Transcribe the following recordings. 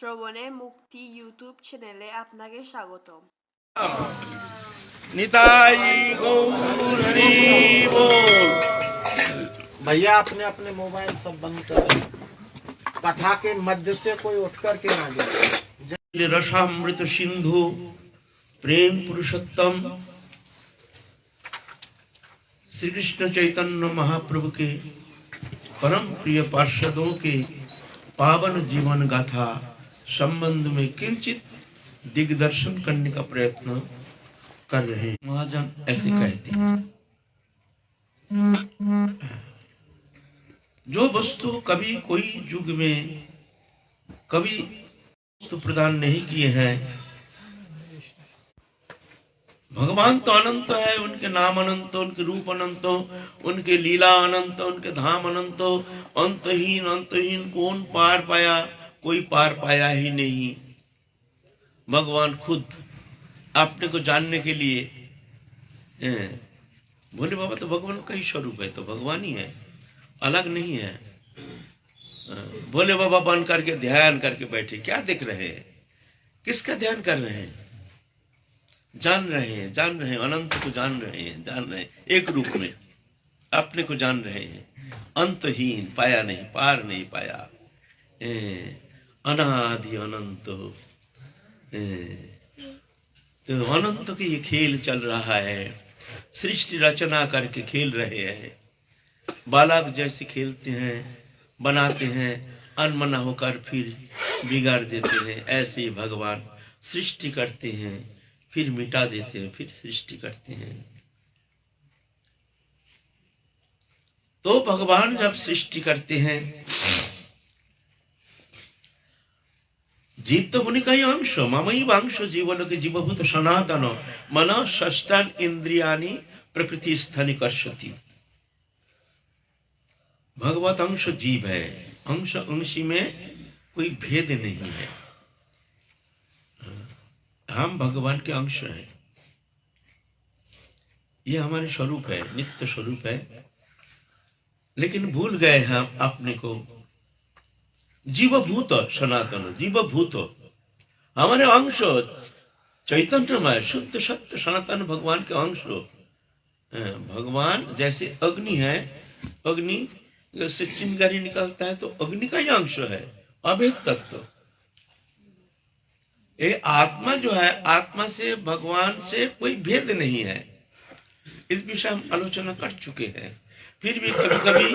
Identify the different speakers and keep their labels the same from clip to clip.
Speaker 1: শ্রবণে মুক্তি ইউটিউব চ্যানেলে আপনাকে স্বাগতম।
Speaker 2: निताई गौर हरि बोल।
Speaker 3: भैया अपने अपने मोबाइल सब बंद कर रहे। कथा के मध्य से कोई उठ कर के ना जाए।
Speaker 2: रसामृत सिंधु प्रेम पुरुषोत्तम श्री कृष्ण चैतन्य महाप्रभु के परम प्रिय पार्षदों के पावन जीवन गाथा संबंध में किंचित दिग्दर्शन करने का प्रयत्न कर रहे हैं। महाजन ऐसे कहते हैं, जो वस्तु कभी कोई युग में कभी वस्तु प्रदान नहीं किए हैं, भगवान तो अनंत है, उनके नाम अनंत, उनके रूप अनंत, उनके लीला अनंत, उनके धाम अनंत, अंतहीन अंतहीन कौन पार पाया? कोई पार पाया ही नहीं। भगवान खुद अपने को जानने के लिए बोले बाबा तो भगवान का ही स्वरूप है, तो भगवान ही है, अलग नहीं है। बोले बाबा बन करके ध्यान करके बैठे, क्या देख रहे हैं? किसका ध्यान कर रहे हैं? जान रहे हैं, जान रहे हैं, अनंत को जान रहे हैं, जान रहे हैं, एक रूप में अपने को जान रहे हैं। अंतहीन, पाया नहीं, पार नहीं पाया, अनादि अनंत। तो अनंत की ये खेल चल रहा है, सृष्टि रचना करके खेल रहे हैं। बालक जैसे खेलते हैं, बनाते हैं, अनमना होकर फिर बिगाड़ देते हैं, ऐसे ही भगवान सृष्टि करते हैं, फिर मिटा देते हैं, फिर सृष्टि करते हैं। तो भगवान जब सृष्टि करते हैं, जीव तो उनका ही अंश, ममई वांश जीवन के जीवभूत सनातन मन षष्टान इंद्रियानि प्रकृति स्थनि कर्षति। भगवत अंश जीव है, अंश अंशी में कोई भेद नहीं है। हम भगवान के अंश हैं, ये हमारे स्वरूप है, नित्य स्वरूप है। लेकिन भूल गए हम अपने को। जीवभूत सनातन, जीवभूत हमारे अंश, चैतन्यमय शुद्ध सत्य सनातन भगवान के अंश। भगवान जैसे अग्नि है, अग्नि से चिंगारी निकलता है तो अग्नि का ही अंश है, अभेद तत्व। ये आत्मा जो है, आत्मा से भगवान से कोई भेद नहीं है। इस विषय हम आलोचना कर चुके हैं। फिर भी कभी कभी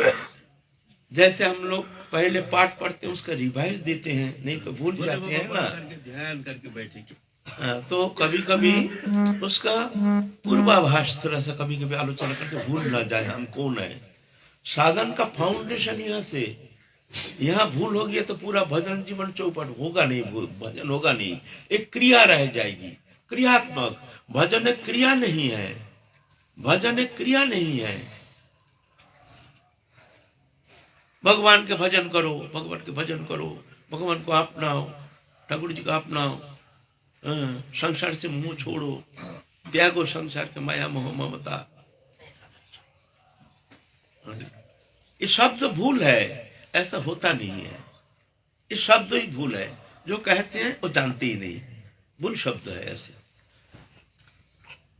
Speaker 2: जैसे हम लोग पहले पाठ पढ़ते हैं उसका रिवाइज देते हैं, नहीं तो भूल जाते हैं ना,
Speaker 3: ध्यान करके बैठे।
Speaker 2: तो कभी कभी उसका पूर्वाभास थोड़ा सा कभी कभी आलोचना करके भूल ना जाए हम कौन है। साधन का फाउंडेशन यहाँ से, यहाँ भूल हो गया तो पूरा भजन जीवन चौपट होगा नहीं, भजन होगा नहीं, एक क्रिया रह जाएगी, क्रियात्मक। भजन एक क्रिया नहीं है, भजन एक क्रिया नहीं है। भगवान के भजन करो, भगवान के भजन करो, भगवान को अपनाओ, ठाकुर जी को अपनाओ, संसार से मुंह छोड़ो, त्यागो संसार के माया मोह ममता। ये शब्द भूल है, ऐसा होता नहीं है। ये शब्द ही भूल है, जो कहते हैं वो जानते ही नहीं, भूल शब्द है, ऐसे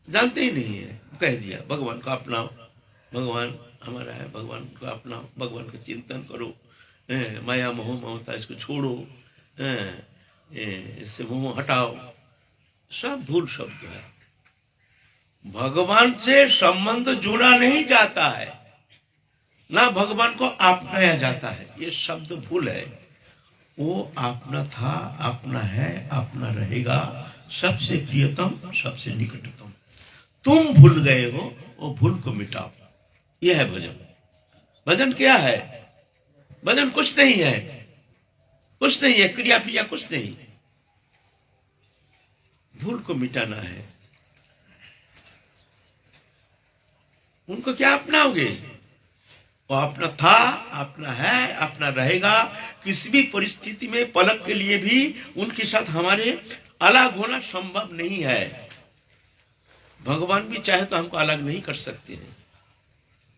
Speaker 2: जानते ही नहीं है। कह दिया भगवान को अपनाओ, भगवान हमारा है, भगवान को अपनाओ, भगवान का चिंतन करो, माया मोह ममता इसको छोड़ो, इससे मोह हटाओ, सब भूल शब्द है। भगवान से संबंध जुड़ा नहीं जाता है, ना भगवान को अपनाया जाता है, ये शब्द भूल है। वो अपना था, अपना है, अपना रहेगा, सबसे प्रियतम, सबसे निकटतम। तुम भूल गए हो, वो भूल को मिटाओ, यह है भजन। भजन क्या है? भजन कुछ नहीं है, कुछ नहीं है, क्रिया क्रिया कुछ नहीं, भूल को मिटाना है। उनको क्या अपनाओगे? वो अपना था, अपना है, अपना रहेगा। किसी भी परिस्थिति में पलक के लिए भी उनके साथ हमारे अलग होना संभव नहीं है। भगवान भी चाहे तो हमको अलग नहीं कर सकते हैं।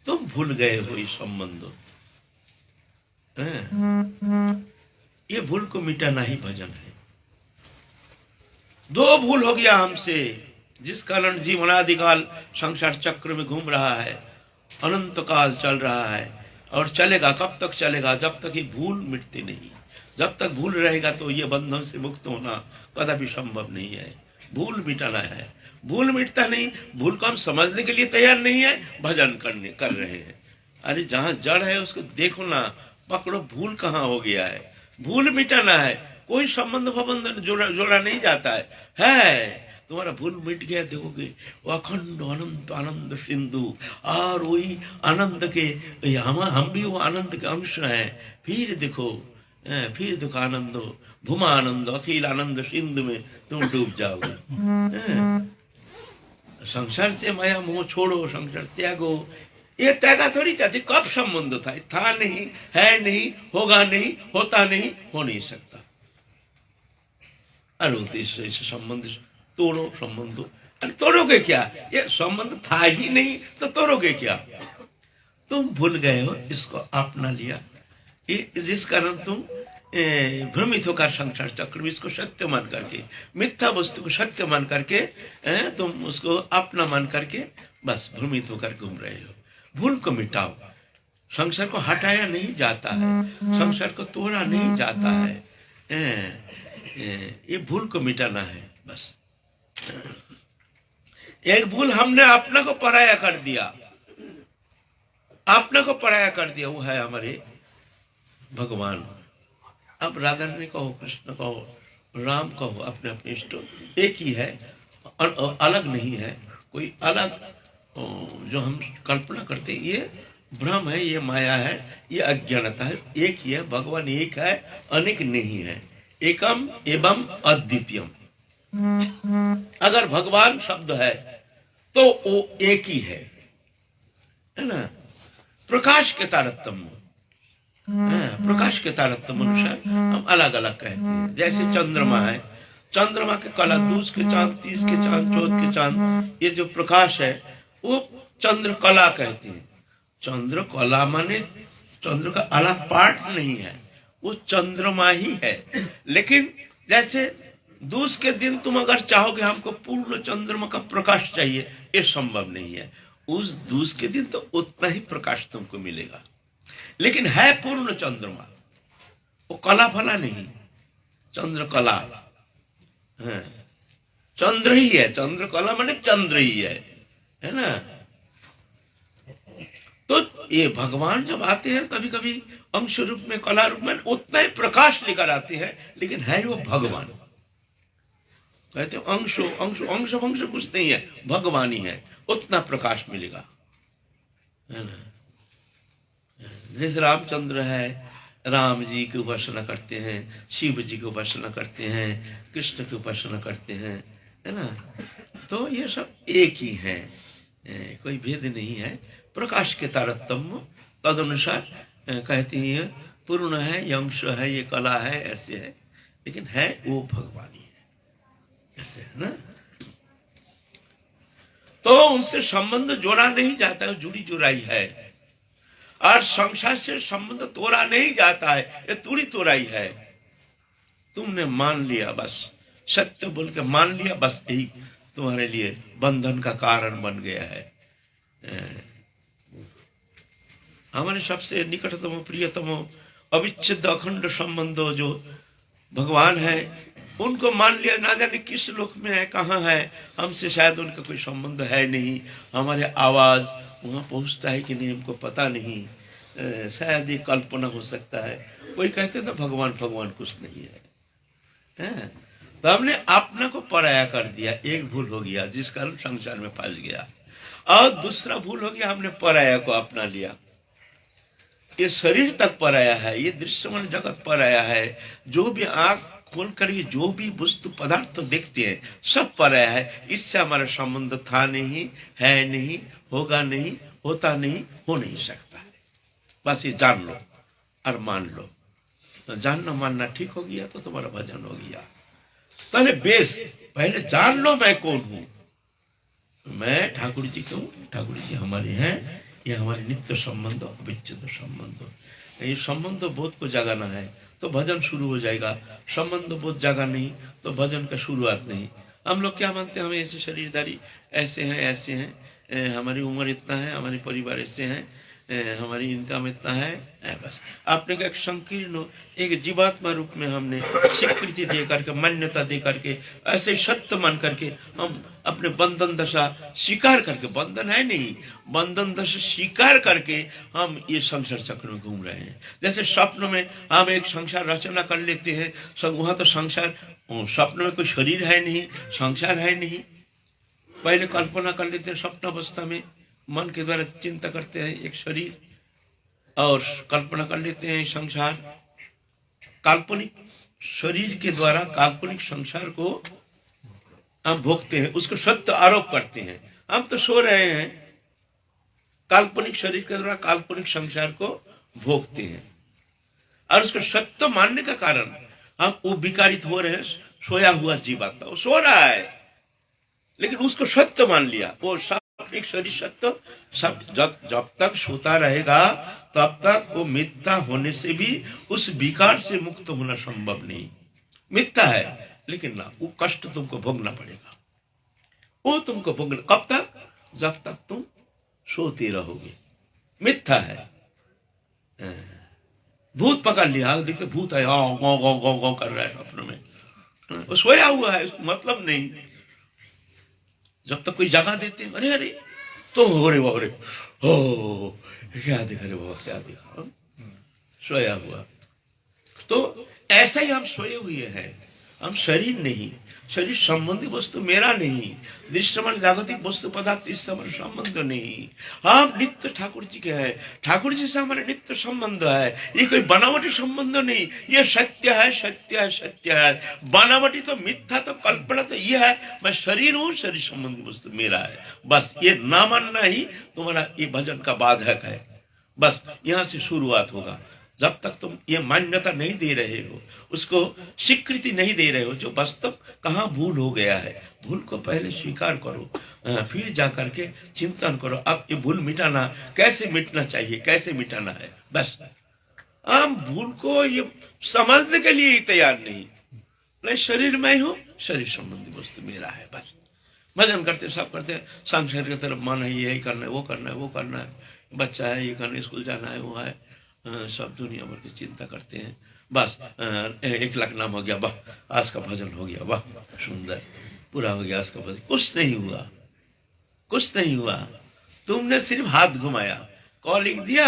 Speaker 2: तुम भूल गए हो इस संबंध। ये भूल को मिटाना ही भजन है। दो भूल हो गया हमसे, जिस कारण जीवनादिकाल संसार चक्र में घूम रहा है, अनंत काल चल रहा है और चलेगा। कब तक चलेगा? जब तक ये भूल मिटती नहीं। जब तक भूल रहेगा तो ये बंधन से मुक्त होना कदापि संभव नहीं है। भूल मिटाना है। भूल मिटता नहीं, भूल को हम समझने के लिए तैयार नहीं है, भजन कर रहे हैं। अरे जहां जड़ है उसको देखो ना, पकड़ो भूल कहाँ हो गया है। भूल मिटाना है। कोई संबंध फबंध जोड़ा नहीं जाता है। तुम्हारा भूल मिट गया, देखोगे वो अखंड अनंत आनंद सिंधु, और वही आनंद के हम भी वो आनंद के अंश हैं। फिर देखो आनंद भूमा आनंद अखिल आनंद सिंधु में तुम डूब जाओगे। संसार से माया मोह छोड़ो, संसार त्यागो। ये त्यागा थोड़ी चाहती, कब संबंध था नहीं, है नहीं, होगा नहीं, होता नहीं, हो नहीं सकता। अरे इसे संबंध तोड़ो, संबंध अरे तोड़ोगे क्या? ये संबंध था ही नहीं तो तोड़ोगे क्या? तुम भूल गए हो, इसको अपना लिया, जिस कारण तुम भ्रमित होकर संसार चक्र में इसको सत्य मान करके, मिथ्या वस्तु को सत्य मान करके तुम उसको अपना मान करके बस भ्रमित होकर घूम रहे हो। भूल को मिटाओ। संसार को हटाया नहीं जाता है, संसार को तोड़ा नहीं जाता है। ये भूल को मिटाना है बस। एक भूल हमने अपना को पराया कर दिया, अपना को पराया कर दिया, वो है हमारे भगवान। अब राधा रानी कहो, कृष्ण कहो, राम कहो, अपने अपने इष्ट एक ही है, अलग नहीं है। कोई अलग जो हम कल्पना करते ये भ्रम है, ये माया है, ये अज्ञानता है। एक ही है, भगवान एक है, अनेक नहीं है। एकम एवं अद्वितीयम। अगर भगवान शब्द है तो वो एक ही है ना। प्रकाश के तारतम्य, प्रकाश के तारतम्य अनुसार हम अलग अलग कहते हैं। जैसे चंद्रमा है, चंद्रमा के कला, दूज के चांद, तीज के चांद, चौथ के चांद, ये जो प्रकाश है वो चंद्र कला कहते हैं। चंद्र कला माने चंद्र का अलग पार्ट नहीं है, वो चंद्रमा ही है। लेकिन जैसे दूज के दिन तुम अगर चाहोगे हमको पूर्ण चंद्रमा का प्रकाश चाहिए, ये संभव नहीं है। उस दूज के दिन तो उतना ही प्रकाश तुमको मिलेगा, लेकिन है पूर्ण चंद्रमा, वो कला फला नहीं, चंद्र कला है, चंद्र ही है। चंद्र कला माने चंद्र ही है ना। तो ये भगवान जब आते हैं कभी कभी अंश रूप में, कला रूप में, उतना ही प्रकाश लेकर आते हैं, लेकिन है वो भगवान। कहते हो अंश अंश अंश अंश कुछ नहीं है, भगवान ही है, उतना प्रकाश मिलेगा, है ना। जैसे रामचंद्र है, राम जी की उपासना करते हैं, शिव जी की उपासना करते हैं, कृष्ण की उपासना करते हैं, है ना। तो ये सब एक ही है, कोई भेद नहीं है। प्रकाश के तारतम्य तद अनुसार कहते हैं पूर्ण है, ये अंश है, ये कला है, ऐसे है, लेकिन है वो भगवान ही है, ऐसे है ना। तो उनसे संबंध जोड़ा नहीं जाता है, जुड़ी जुड़ाई है। और संसार से संबंध तोड़ा नहीं जाता है, ये तोड़ी तोड़ाई है। तुमने मान लिया, बस सत्य बोल के मान लिया, बस यही तुम्हारे लिए बंधन का कारण बन गया है। हमारे सबसे निकटतम, प्रियतम, अविच्छेद अखंड संबंध जो भगवान है, उनको मान लिया, ना जाने किस लोक में है, कहाँ है, हमसे शायद उनका कोई संबंध है नहीं। हमारे आवाज वहां पहुंचता है कि नहीं हमको पता नहीं, शायद ये कल्पना हो सकता है। कोई कहते ना भगवान भगवान कुछ नहीं है। तो हमने अपना को पराया कर दिया, एक भूल हो गया जिस कारण संसार में फंस गया। और दूसरा भूल हो गया, हमने पराया को अपना लिया। ये शरीर तक पराया है, ये दृश्यमान जगत पराया है। जो भी आंख खोल कर ये जो भी वस्तु पदार्थ देखते हैं सब पराया है। इससे हमारा संबंध था नहीं, है नहीं, होगा नहीं, होता नहीं, हो नहीं सकता। बस ये जान लो और मान लो। तो जानना मानना ठीक हो गया तो तुम्हारा भजन हो गया। पहले बेस, पहले जान लो मैं कौन हूं। मैं ठाकुर जी क्यों, ठाकुर जी हमारे हैं, ये हमारे नित्य संबंध, अविच्छेद संबंध। ये संबंध बोध को जगाना है, तो भजन शुरू हो जाएगा। संबंध बोध जागा नहीं तो भजन का शुरुआत नहीं। हम लोग क्या मानते हैं, हम ऐसे शरीरधारी, ऐसे हैं ऐसे हैं, हमारी उम्र इतना है, हमारे परिवार ऐसे हैं, हमारी इनकम इतना है, बस आपने का एक संकीर्ण एक जीवात्मा रूप में हमने स्वीकृति दे करके, मान्यता दे करके, ऐसे सत्य मान करके हम अपने बंधन दशा स्वीकार करके, बंधन है नहीं, बंधन दशा स्वीकार करके हम ये संसार चक्र में घूम रहे हैं। जैसे स्वप्न में हम एक संसार रचना कर लेते हैं, वहां तो संसार, स्वप्न में कोई शरीर है नहीं, संसार है नहीं, पहले कल्पना कर लेते हैं स्वप्न अवस्था में, मन के द्वारा चिंता करते हैं एक शरीर, और कल्पना कर लेते हैं संसार, काल्पनिक शरीर के द्वारा काल्पनिक संसार को हम भोगते हैं, उसको सत्य आरोप करते हैं। हम तो सो रहे हैं, काल्पनिक शरीर के द्वारा काल्पनिक संसार को भोगते हैं, और उसको सत्य मानने का कारण हम वो विकारित हो रहे हैं। सोया हुआ जीवात्मा वो सो रहा है, लेकिन उसको सत्य मान लिया। वो एक शरीर सत्य सब जब तक सोता रहेगा तब तक वो मिथ्या होने से भी उस विकार से मुक्त होना संभव नहीं। मिथ्या है, लेकिन ना, वो कष्ट तुमको भोगना पड़ेगा। वो तुमको भोगना कब तक? जब तक तुम सोते रहोगे। मिथ्या है। भूत पकड़ लिया, देखते भूत है, गाँव गाँव गाँव गाँव कर रहा है स्वप्न में, वो सोया हुआ है, मतलब नहीं। जब तक कोई जगह देते हैं, अरे अरे तो हो रे बाबरे, हो क्या दिखा रे बाबा, क्या दिखा, सोया हुआ। तो ऐसा ही हम सोए हुए हैं, हम शरीर नहीं, शरीर संबंधी वस्तु मेरा नहीं, दृश्यमान जागतिक वस्तु पदार्थ इससे हमारा संबंध नहीं। हम नित्य ठाकुर जी के हैं, ठाकुर जी से हमारा नित्य संबंध है। ये कोई बनावटी संबंध नहीं, ये सत्य है, सत्य है, सत्य है। बनावटी तो, मिथ्या तो, कल्पना तो ये है मैं शरीर हूँ, शरीर संबंधी वस्तु मेरा है। बस ये ना मानना ही तुम्हारा ये भजन का बाधक है। बस यहाँ से शुरुआत होगा। जब तक तुम ये मान्यता नहीं दे रहे हो, उसको स्वीकृति नहीं दे रहे हो, जो वास्तव कहाँ भूल हो गया है, भूल को पहले स्वीकार करो, फिर जाकर के चिंतन करो। अब ये भूल मिटाना, कैसे मिटना चाहिए, कैसे मिटाना है। बस हम भूल को ये समझने के लिए ही तैयार नहीं। शरीर में हूँ, शरीर संबंधी वस्तु मेरा है। बस भजन करते सब करते हैं, संसार की तरफ मन है, यही करना है, वो करना है, वो करना है, बच्चा है, ये करना, स्कूल जाना है, वो है, सब दुनिया भर की चिंता करते हैं। बस 1 लाख नाम हो गया, वाह आज का भजन हो गया, वाह सुंदर, पूरा हो गया आज का भजन। कुछ नहीं हुआ, कुछ नहीं हुआ। तुमने सिर्फ हाथ घुमाया, कॉल लिख दिया,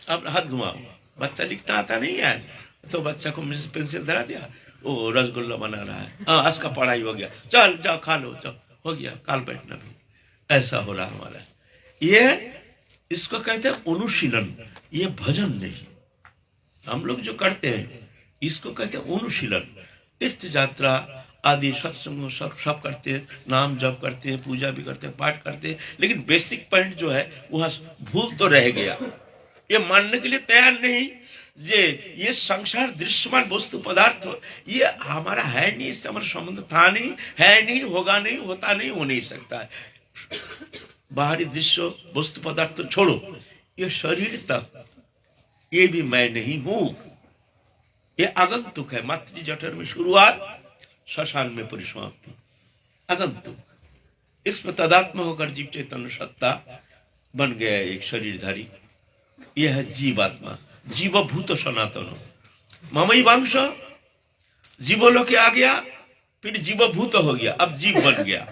Speaker 2: अब हाथ घुमाओ। बच्चा लिखना आता नहीं है तो बच्चा को पेंसिल धरा दिया, वो रसगुल्ला बना रहा है, आज का पढ़ाई हो गया, चल जाओ खा लो, जाओ हो गया, काल बैठना भी। ऐसा हो रहा हमारा। ये इसको कहते हैं अनुशीलन, ये भजन नहीं। हम लोग जो करते हैं इसको कहते हैं अनुशीलन। तीर्थ यात्रा आदि सत्संग सब करते हैं, नाम जप करते हैं, पूजा भी करते हैं, पाठ करते हैं, लेकिन बेसिक पॉइंट जो है वहां भूल तो रह गया। ये मानने के लिए तैयार नहीं ये संसार दृश्यमान वस्तु पदार्थ ये हमारा है नहीं, इससे हमारा संबंध था नहीं, है नहीं, होगा नहीं, होता नहीं, हो नहीं सकता है। बाहरी दृश्य वस्तु पदार्थ तो छोड़ो, ये शरीर तक ये भी मैं नहीं हूं। ये आगंतुक है। मातृ जठर में शुरुआत, श्मशान में परिसमाप्ति। आगंतुक। इसमें तदात्म होकर जीव चैतन्य सत्ता बन गया एक शरीरधारी। यह है जीवात्मा, जीवभूत सनातन। ममई वांश जीवोलोके आ गया, फिर जीवभूत हो गया, अब जीव बन गया।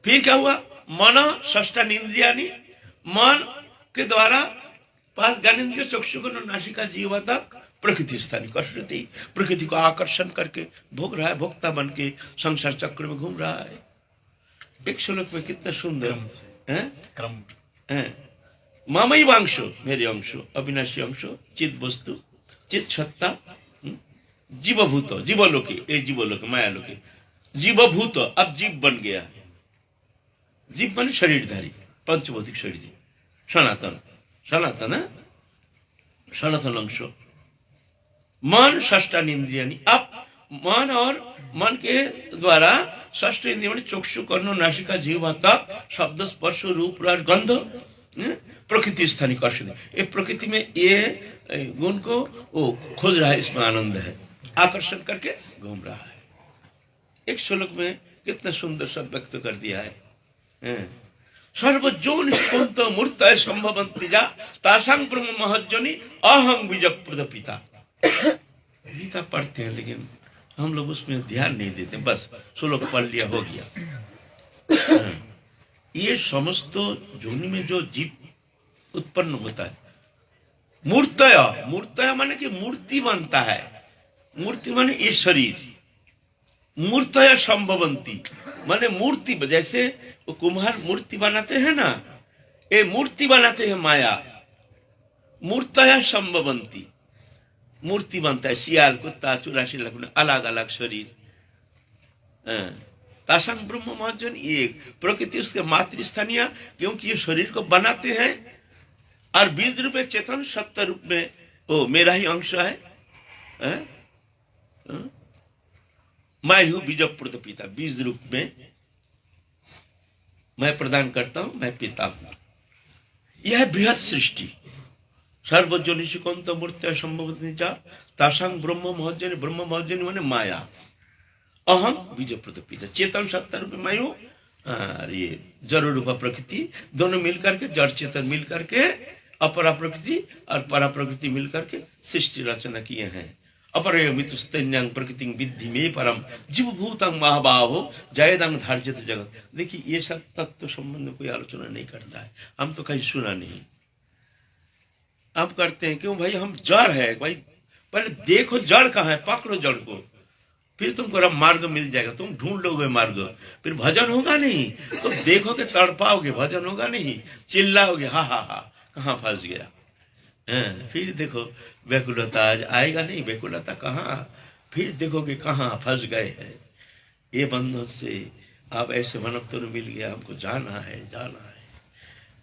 Speaker 2: फिर क्या हुआ? मन षष्ठान इंद्रियानी, मन के द्वारा 5 ज्ञानेन्द्रिय चक्षु नासिका जीवा तक प्रकृति स्थानी कसरती, प्रकृति को आकर्षण करके भोग रहा है, भोक्ता बन के संसार चक्र में घूम रहा है। एक श्लोक में कितना सुंदर क्रम है। मामई वांशो, मेरे अंशो, अविनाशी अंशो, चित वस्तु, चित सत्ता, जीवभूत, जीवलोके, एक जीवलोके, माया लोके, जीवभूत, अब जीव बन गया। जीव बने शरीरधारी, पंचभौतिक शरीर, सनातन, सनातन है, सनातन अंश। मन षष्ठान इंद्रियानी, अब मन और मन के द्वारा षष्ठ इंद्रिय चक्षु, कर्ण, नासिका, जीवा तक शब्द, स्पर्श, रूप, रस, गंध, प्रकृति स्थानीय कर्षण, ये प्रकृति में ये गुण को वो खोज रहा है, इसमें आनंद है, आकर्षण करके घूम रहा है। एक श्लोक में कितना सुंदर सब व्यक्त कर दिया है। सर्वजोन स्पंत मूर्त संभवंती जा तासांग ब्रह्म महज्जनी अहं बीजप्रद पिता। गीता पढ़ते हैं लेकिन हम लोग उसमें ध्यान नहीं देते, बस श्लोक पढ़ लिया हो गया। ये समस्त जोनि में जो जीव उत्पन्न होता है, मूर्तय, मूर्तय माने कि मूर्ति बनता है, मूर्ति माने ये शरीर, मूर्तय संभवंती माने मूर्ति, जैसे वो कुम्हार मूर्ति बनाते हैं ना, ये मूर्ति बनाते हैं माया, मूर्तय संभवंती, मूर्ति बनता है, सियाल, कुत्ता, 84 लाख अलग अलग शरीर। तासांग ब्रह्म महज्जन, ये प्रकृति उसके मातृस्थानीय, क्योंकि ये शरीर को बनाते हैं, और बीज रूप में चेतन सत्य रूप में वो मेरा ही अंश है। मैं हूं बीजप्रद पिता, बीज रूप में मैं प्रदान करता हूं, मैं पिता हूं। यह बृहद सृष्टि सर्वजनिशिकंत मूर्ति संभव तासांग ब्रह्म महज्जन, ब्रह्म महज्जन माने माया, अहम बीजप्रद पिता, चेतन सत्ता रूप मैं हूं, और ये जड़ रूप प्रकृति दोनों मिलकर के, जड़ चेतन मिलकर के अपरा प्रकृति और परा प्रकृति मिलकर के सृष्टि रचना किए हैं। अपरयमितुस्तन्यं प्रकृति विद्धि में परम जीवभूतं महाबाहो जयदंग धार्जित जगत। देखिए ये सब तत्व संबंध में कोई आलोचना नहीं करता है, हम तो कहीं सुना नहीं। अब करते हैं क्यों भाई, हम जड़ है भाई, पहले देखो जड़ कहाँ है, पकड़ो जड़ को, फिर तुमको मार्ग मिल जाएगा, तुम ढूंढ लोगे मार्ग, फिर भजन होगा नहीं, तो देखोगे तड़पाओगे, भजन होगा नहीं, चिल्लाओगे हा हा हा, कहाँ फंस गया। फिर देखो व्याकुलता आज आएगा नहीं, व्याकुलता कहाँ, फिर देखोगे कहाँ फंस गए हैं। ये बंधन से आप ऐसे मनक तो मिल गया, हमको जाना है, जाना है,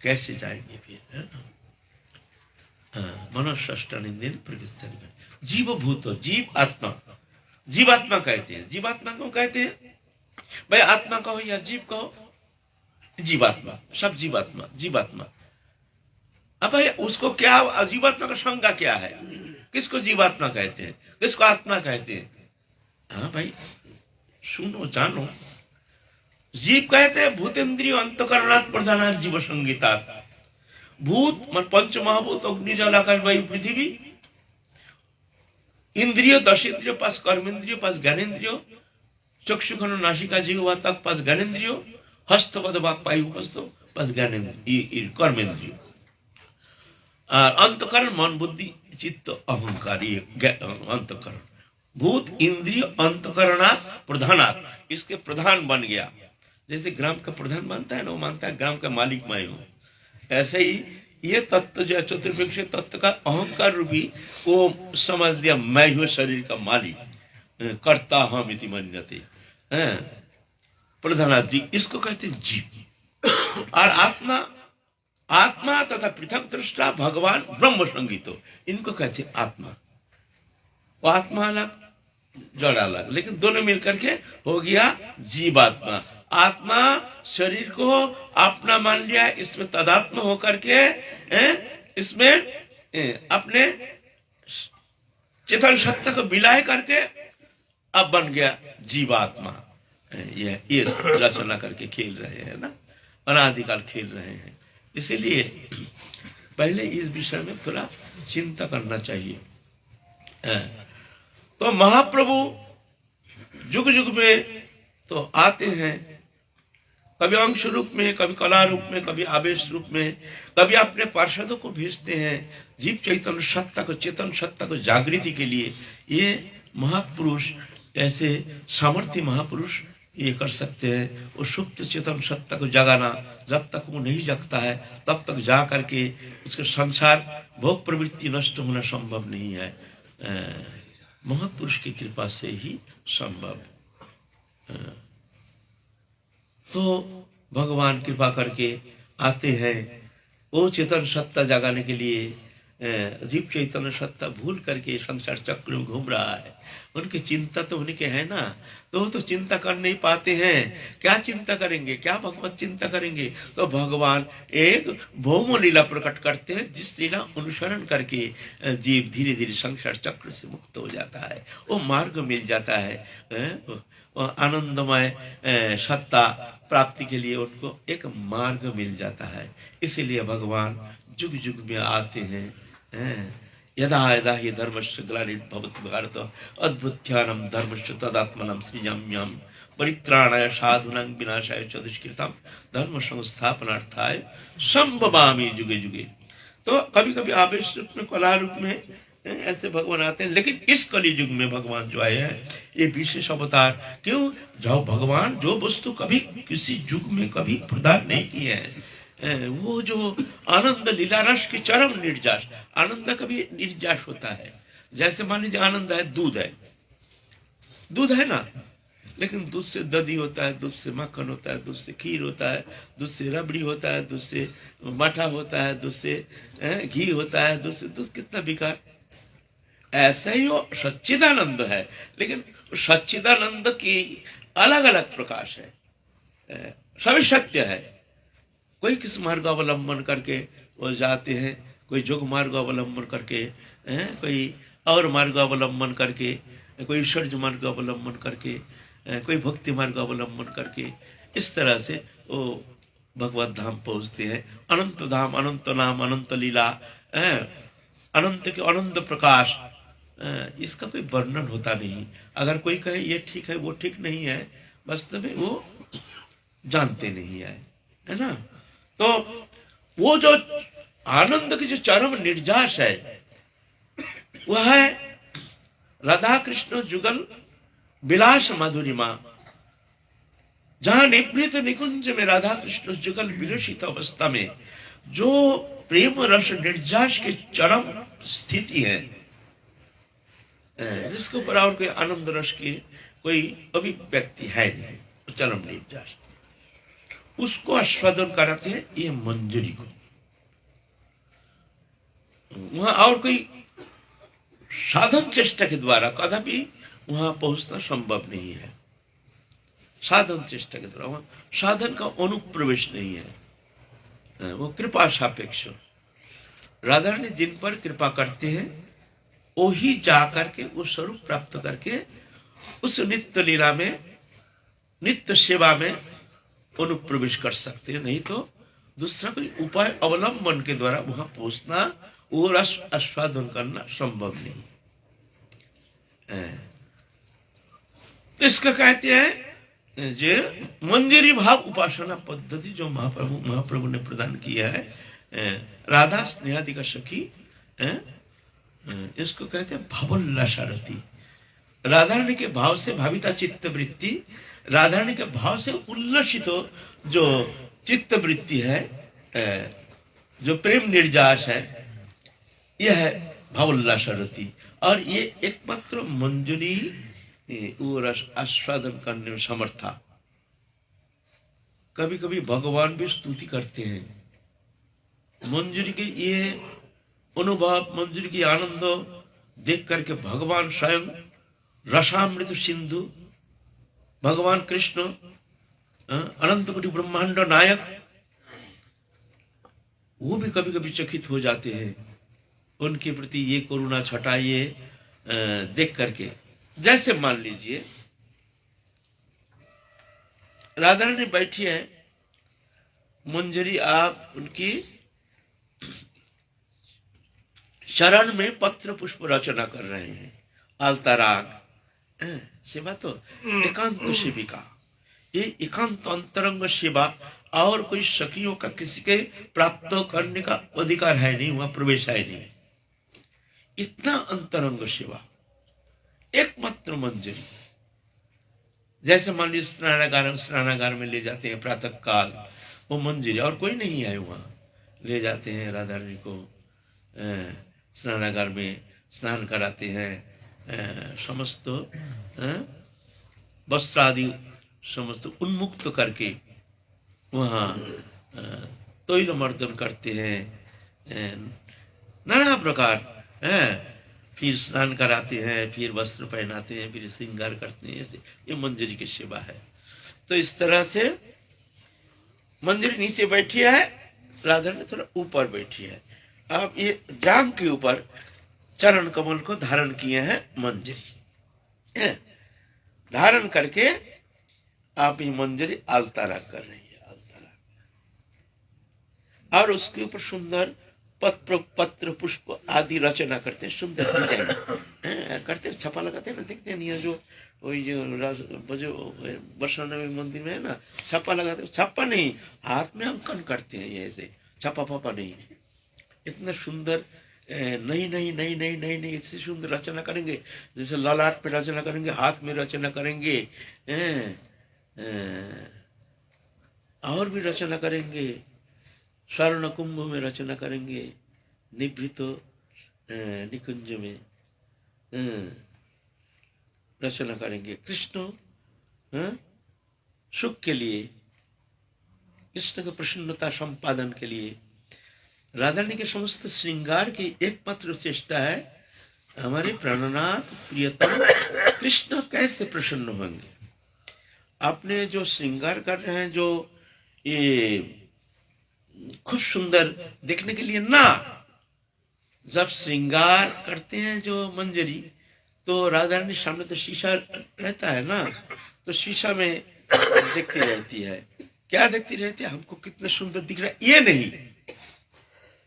Speaker 2: कैसे जाएंगे फिर, है ना। मनोष्टानिंदिन प्रकृति जीव भूत, जीव आत्मा, जीवात्मा कहते हैं। जीवात्मा क्यों कहते हैं भाई, आत्मा कहो या जीव कहो, जीवात्मा, सब जीवात्मा, जीवात्मा। अब भाई उसको क्या, जीवात्मा का संज्ञा क्या है, किसको जीवात्मा कहते हैं, किसको आत्मा कहते हैं। हाँ भाई सुनो जानो, जीव कहते हैं भूतेन्द्रिय अंतकरणात् प्रधानात् जीव संगीतात्। भूत मन पंच महाभूत, अग्नि जल आकाश वायु पृथ्वी, इंद्रिय 10 इंद्रिय, 5 कर्मेंद्रिय, 5 ज्ञानेन्द्रिय, चक्षु खन नासिका जिह्वा तक 5 ज्ञानेन्द्रिय, हस्त पद वाक् पायु हस्त 5 ज्ञानेन्द्रिय कर्मेंद्रिय, अंतकरण मन बुद्धि चित्त अहंकार, ये अंतकरण। भूत इंद्रिय अंतकरणात् प्रधानात्, इसके प्रधान बन गया। जैसे ग्राम का प्रधान बनता है ना, वो मानता है ग्राम का मालिक मैं हूं, ऐसे ही ये तत्व जो चतुर्विंश तत्व का अहंकार रूपी वो समझ दिया, मैं हूं शरीर का मालिक, करता हम इति मन्यते, प्रधानात् जी, इसको कहते जीव। और आत्मा, आत्मा तथा पृथक दृष्टा भगवान ब्रह्म संगीतो, इनको कहते आत्मा। वो आत्मा अलग जड़ अलग, लेकिन दोनों मिलकर के हो गया जीवात्मा। आत्मा शरीर को अपना मान लिया, इसमें तदात्म होकर के इसमें अपने चेतन सत्ता को विलय करके अब बन गया जीवात्मा। ये रचना करके खेल रहे हैं ना, अनादिकाल खेल रहे हैं। इसीलिए पहले इस विषय में थोड़ा चिंता करना चाहिए। तो महाप्रभु युग युग में तो आते हैं, कभी अंश रूप में, कभी कला रूप में, कभी आवेश रूप में, कभी अपने पार्षदों को भेजते हैं जीव चैतन्य सत्ता को, चेतन सत्ता को जागृति के लिए। ये महापुरुष, ऐसे सामर्थ्य महापुरुष ये कर सकते हैं। वो सुप्त चेतन सत्ता को जगाना, जब तक वो नहीं जगता है तब तक जा करके उसके संसार भोग प्रवृत्ति नष्ट होना संभव नहीं है। महापुरुष की कृपा से ही संभव। तो भगवान कृपा करके आते हैं वो चेतन सत्ता जगाने के लिए, जीव चैतन्य सत्ता भूल करके संसार चक्र में घूम रहा है। उनकी चिंता तो उनके है ना, तो वो तो चिंता कर नहीं पाते हैं। क्या चिंता करेंगे, क्या भगवत चिंता करेंगे? तो भगवान एक भौम लीला प्रकट करते हैं, जिस लीला अनुसरण करके जीव धीरे धीरे संसार चक्र से मुक्त हो जाता है, वो मार्ग मिल जाता है। आनंदमय सत्ता प्राप्ति के लिए उनको एक मार्ग मिल जाता है। इसीलिए भगवान जुग जुग में आते हैं। यदा यदा हि धर्मस्य ग्लानिर्भवति भारत अद्भुत्यानं धर्मस्य तदात्मनं सृजाम्यहं परित्राणाय साधूनां विनाशाय च दुष्कृतां धर्म संस्थापनार्थाय संभवामि जुगे जुगे। तो कभी कभी आवेश रूप में, कला रूप में ऐसे भगवान आते हैं, लेकिन इस कली युग में भगवान जो आए हैं ये विशेष अवतार। क्यों? जो भगवान जो वस्तु कभी किसी युग में कभी प्रदान नहीं किए हैं, वो जो आनंद लीला रस की चरम निर्जास। आनंद कभी निर्जास होता है। जैसे मान लीजिए आनंद है, दूध है ना, लेकिन दूध से दही होता है, दूध से मक्खन होता है, दूध से खीर होता है, दूध से रबड़ी होता है, दूध से मठा होता है, दूध से घी होता है, दूध कितना बेकार। ऐसा ही वो सच्चिदानंद है, लेकिन सच्चिदानंद की अलग अलग प्रकाश है, सभी सत्य है। कोई किस मार्ग अवलंबन करके वो जाते हैं, कोई जोग मार्ग अवलंबन करके, कोई और मार्ग अवलंबन करके, कोई ईश्वर मार्ग अवलंबन करके, कोई भक्ति मार्ग अवलंबन करके, इस तरह से वो भगवत धाम पहुंचते हैं। अनंत धाम, अनंत नाम, अनंत लीला, अनंत के अनंत प्रकाश, इसका कोई वर्णन होता नहीं। अगर कोई कहे ये ठीक है वो ठीक नहीं है, वास्तव में वो जानते नहीं है ना। तो वो जो आनंद की जो चरम निर्जास है वह है राधा कृष्ण जुगल विलास माधुरिमा। जहां निवृत्त निकुंज में राधा कृष्ण जुगल विलसित अवस्था में जो प्रेम रस निर्जास की चरम स्थिति है, जिसके ऊपर और कोई आनंद रस की कोई अभिव्यक्ति है नहीं, चरम निर्जास, उसको आस्वादन कराते हैं ये मंजरी को। वहां और कोई साधन चेष्टा के द्वारा कदापि वहां पहुंचना संभव नहीं है। साधन चेष्टा के द्वारा वहां साधन का अनुप्रवेश नहीं है, वो कृपा सापेक्ष। राधा रानी जिन पर कृपा करते हैं वो ही जा करके वो स्वरूप प्राप्त करके उस नित्य लीला में, नित्य सेवा में अनुप्रवेश कर सकते हैं। नहीं तो दूसरा कोई उपाय अवलंबन के द्वारा वहां पहुंचना और आस्वादन करना संभव नहीं। तो इसका कहते हैं जो मंजरी भाव उपासना पद्धति जो महाप्रभु ने प्रदान किया है, राधा स्नेहादि का सखी, इसको कहते हैं भावोल्लासारती। राधा रानी के भाव से भाविता चित्त वृत्ति, राधा रानी के भाव से उल्लसित हो जो चित्त वृत्ति है, जो प्रेम निर्जास है, यह है भावोल्लासारती। और ये एकमात्र मंजरी वो रस आस्वादन करने में समर्था। कभी कभी भगवान भी स्तुति करते हैं मंजरी के ये अनुभव, मंजरी की आनंद देख करके भगवान स्वयं रसामृत सिंधु, भगवान कृष्ण अनंत कोटि ब्रह्मांड नायक, वो भी कभी कभी चकित हो जाते हैं उनके प्रति ये करुणा छटा ये देख करके। जैसे मान लीजिए राधा रानी बैठी है, मंजरी आप उनकी शरण में पत्र पुष्प रचना कर रहे हैं, आलता राग सेवा। तो एकांत सेविका, ये एकांत अंतरंग सेवा, और कोई सखियों का किसी के प्राप्त करने का अधिकार है नहीं, वहां प्रवेश है नहीं। इतना अंतरंग सेवा एकमात्र मंजरी। जैसे मान लीजिए स्नानागार में ले जाते हैं प्रातः काल, वो मंजरी, और कोई नहीं है वहां, ले जाते हैं राधा रानी को स्नानागार में स्नान कराते हैं, समस्त वस्त्र आदि समस्त उन्मुक्त करके वहां तैल मर्दन करते हैं, नाना प्रकार हैं। फिर स्नान कराते हैं, फिर वस्त्र पहनाते हैं, फिर श्रृंगार करते हैं। ये मंजरी की सेवा है। तो इस तरह से मंजरी नीचे बैठी है, राधा ने थोड़ा ऊपर बैठी है। अब ये जांघ के ऊपर चरण कमल को धारण किए हैं मंजरी, धारण करके आप ये मंजरी अलतारा कर रही है, अलतारा। और उसके ऊपर सुंदर पत्र पुष्प आदि रचना करते हैं, सुंदर डिजाइन करते हैं, छपा लगाते हैं ना, देखते हैं नहीं, जो वही जो वैष्णवी मंदिर में है ना, छप्पा लगाते हैं, छप्पा नहीं, हाथ में अंकन करते हैं, ये ऐसे छप्पा फपा नहीं, इतना सुंदर नहीं नहीं नहीं नहीं नहीं नहीं इतनी सुंदर रचना करेंगे, जैसे ललाट पे रचना करेंगे, हाथ में रचना करेंगे, और भी रचना करेंगे, स्वर्ण कुंभ में रचना करेंगे, निभृत निकुंज में रचना करेंगे। कृष्ण सुख के लिए, कृष्ण की प्रसन्नता संपादन के लिए राधा रानी के समस्त श्रृंगार की एकमात्र चेष्टा है, हमारे प्राणनाथ प्रियतम कृष्ण कैसे प्रसन्न होंगे। आपने जो श्रृंगार कर रहे हैं, जो ये खूब सुंदर देखने के लिए ना, जब श्रृंगार करते हैं जो मंजरी, तो राधा रानी सामने तो शीशा रहता है ना, तो शीशा में देखती रहती है। क्या देखती रहती है? हमको कितना सुंदर दिख रहा है,